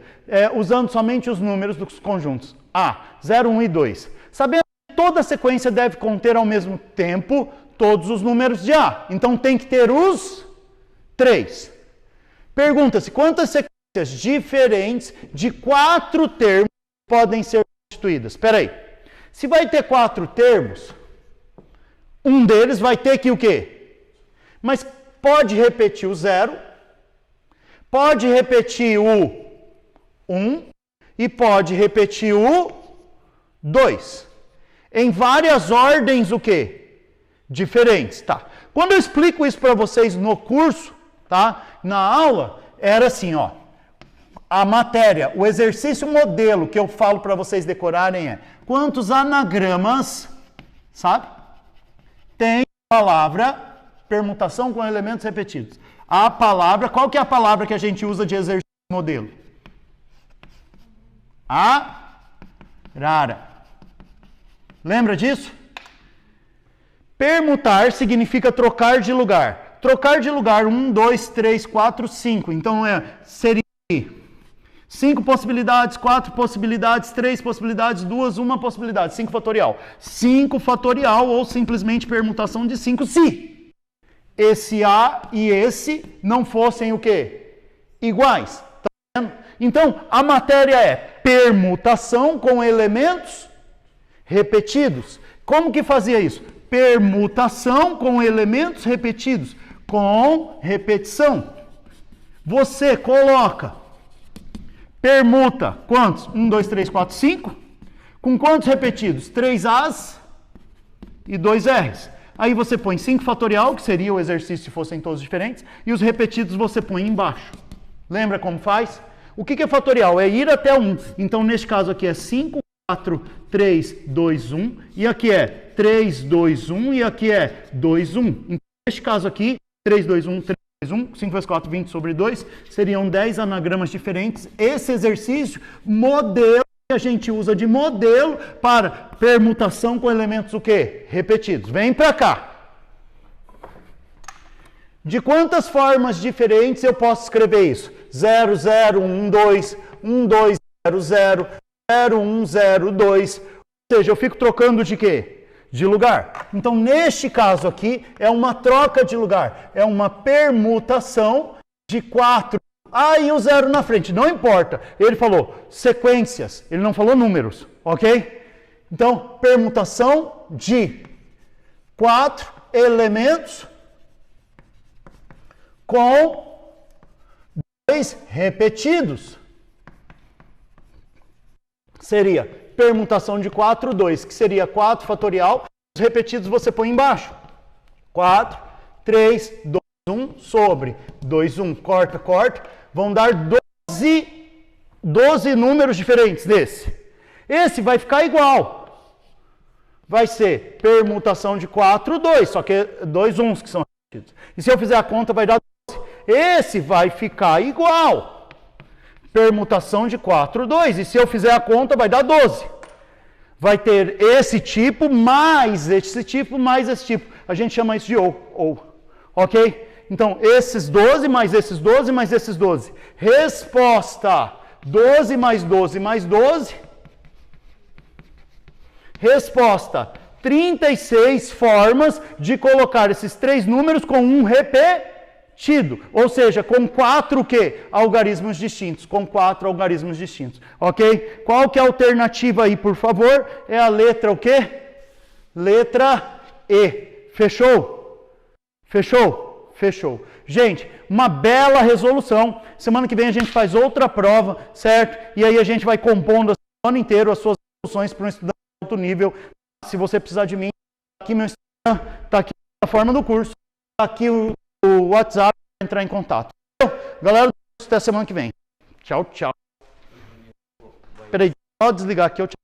usando somente os números dos conjuntos A, 0, 1 e 2. Sabendo que toda sequência deve conter ao mesmo tempo todos os números de A. Então tem que ter os 3. Pergunta-se quantas sequências diferentes de 4 termos podem ser constituídas. Espera aí. Se vai ter 4 termos, um deles vai ter que o quê? Mas pode repetir o 0, pode repetir o 1 e pode repetir o 2. Em várias ordens o quê? Diferentes, tá? Quando eu explico isso para vocês no curso, tá? Na aula, era assim, ó. A matéria, o exercício modelo que eu falo para vocês decorarem é quantos anagramas, sabe? Tem a palavra permutação com elementos repetidos. A palavra, qual que é a palavra que a gente usa de exercício modelo? Arara. Lembra disso? Permutar significa trocar de lugar. Trocar de lugar, 1, 2, 3, 4, 5. Então, seria 5 possibilidades, 4 possibilidades, 3 possibilidades, 2, 1 possibilidade. 5 fatorial. 5 fatorial ou simplesmente permutação de 5 se esse A e esse não fossem o quê? Iguais. Tá vendo? Então, a matéria é permutação com elementos repetidos. Como que fazia isso? Permutação com elementos repetidos. Com repetição. Você coloca, permuta, quantos? 1, 2, 3, 4, 5. Com quantos repetidos? 3 As e 2 Rs. Aí você põe 5 fatorial, que seria o exercício se fossem todos diferentes, e os repetidos você põe embaixo. Lembra como faz? O que é fatorial? É ir até 1. Então, neste caso aqui é 5, 4, 3, 2, 1. E aqui é 3, 2, 1. E aqui é 2, 1. Então, neste caso aqui, 3, 2, 1, 3, 2, 1. 5 vezes 4, 20 sobre 2. Seriam 10 anagramas diferentes. Esse exercício, modelo, que a gente usa de modelo para permutação com elementos o quê? Repetidos. Vem para cá. De quantas formas diferentes eu posso escrever isso? 0, 0, 1, 2, 1, 2, 0, 0, 0, 1, 0, 2. Ou seja, eu fico trocando de quê? De lugar. Então, neste caso aqui, é uma troca de lugar. É uma permutação de 4. Ah, e o 0 na frente. Não importa. Ele falou sequências. Ele não falou números. Ok? Então, permutação de 4 elementos com 2 repetidos. Seria permutação de 4, 2, que seria 4 fatorial. Os repetidos você põe embaixo. 4, 3, 2, 1 sobre 2, 1. Corta, corta. Vão dar 12 números diferentes desse. Esse vai ficar igual. Vai ser permutação de 4, 2. Só que 2 uns que são repetidos. E se eu fizer a conta, vai dar 12. Esse vai ficar igual. Permutação de 4, 2. E se eu fizer a conta, vai dar 12. Vai ter esse tipo, mais esse tipo, mais esse tipo. A gente chama isso de ou. Ok? Então, esses 12, mais esses 12, mais esses 12. Resposta: 12 mais 12 mais 12. Resposta: 36 formas de colocar esses 3 números com um repetido. Ou seja, com 4 o quê? Algarismos distintos. Com 4 algarismos distintos. Ok? Qual que é a alternativa aí, por favor? É a letra o quê? Letra E. Fechou? Fechou? Fechou. Gente, uma bela resolução. Semana que vem a gente faz outra prova, certo? E aí a gente vai compondo o ano inteiro as suas soluções para um estudante de alto nível. Se você precisar de mim, tá aqui meu Instagram, tá aqui a forma do curso, tá aqui o WhatsApp para entrar em contato. Galera, até semana que vem. Tchau, tchau. Peraí, só desligar aqui, eu te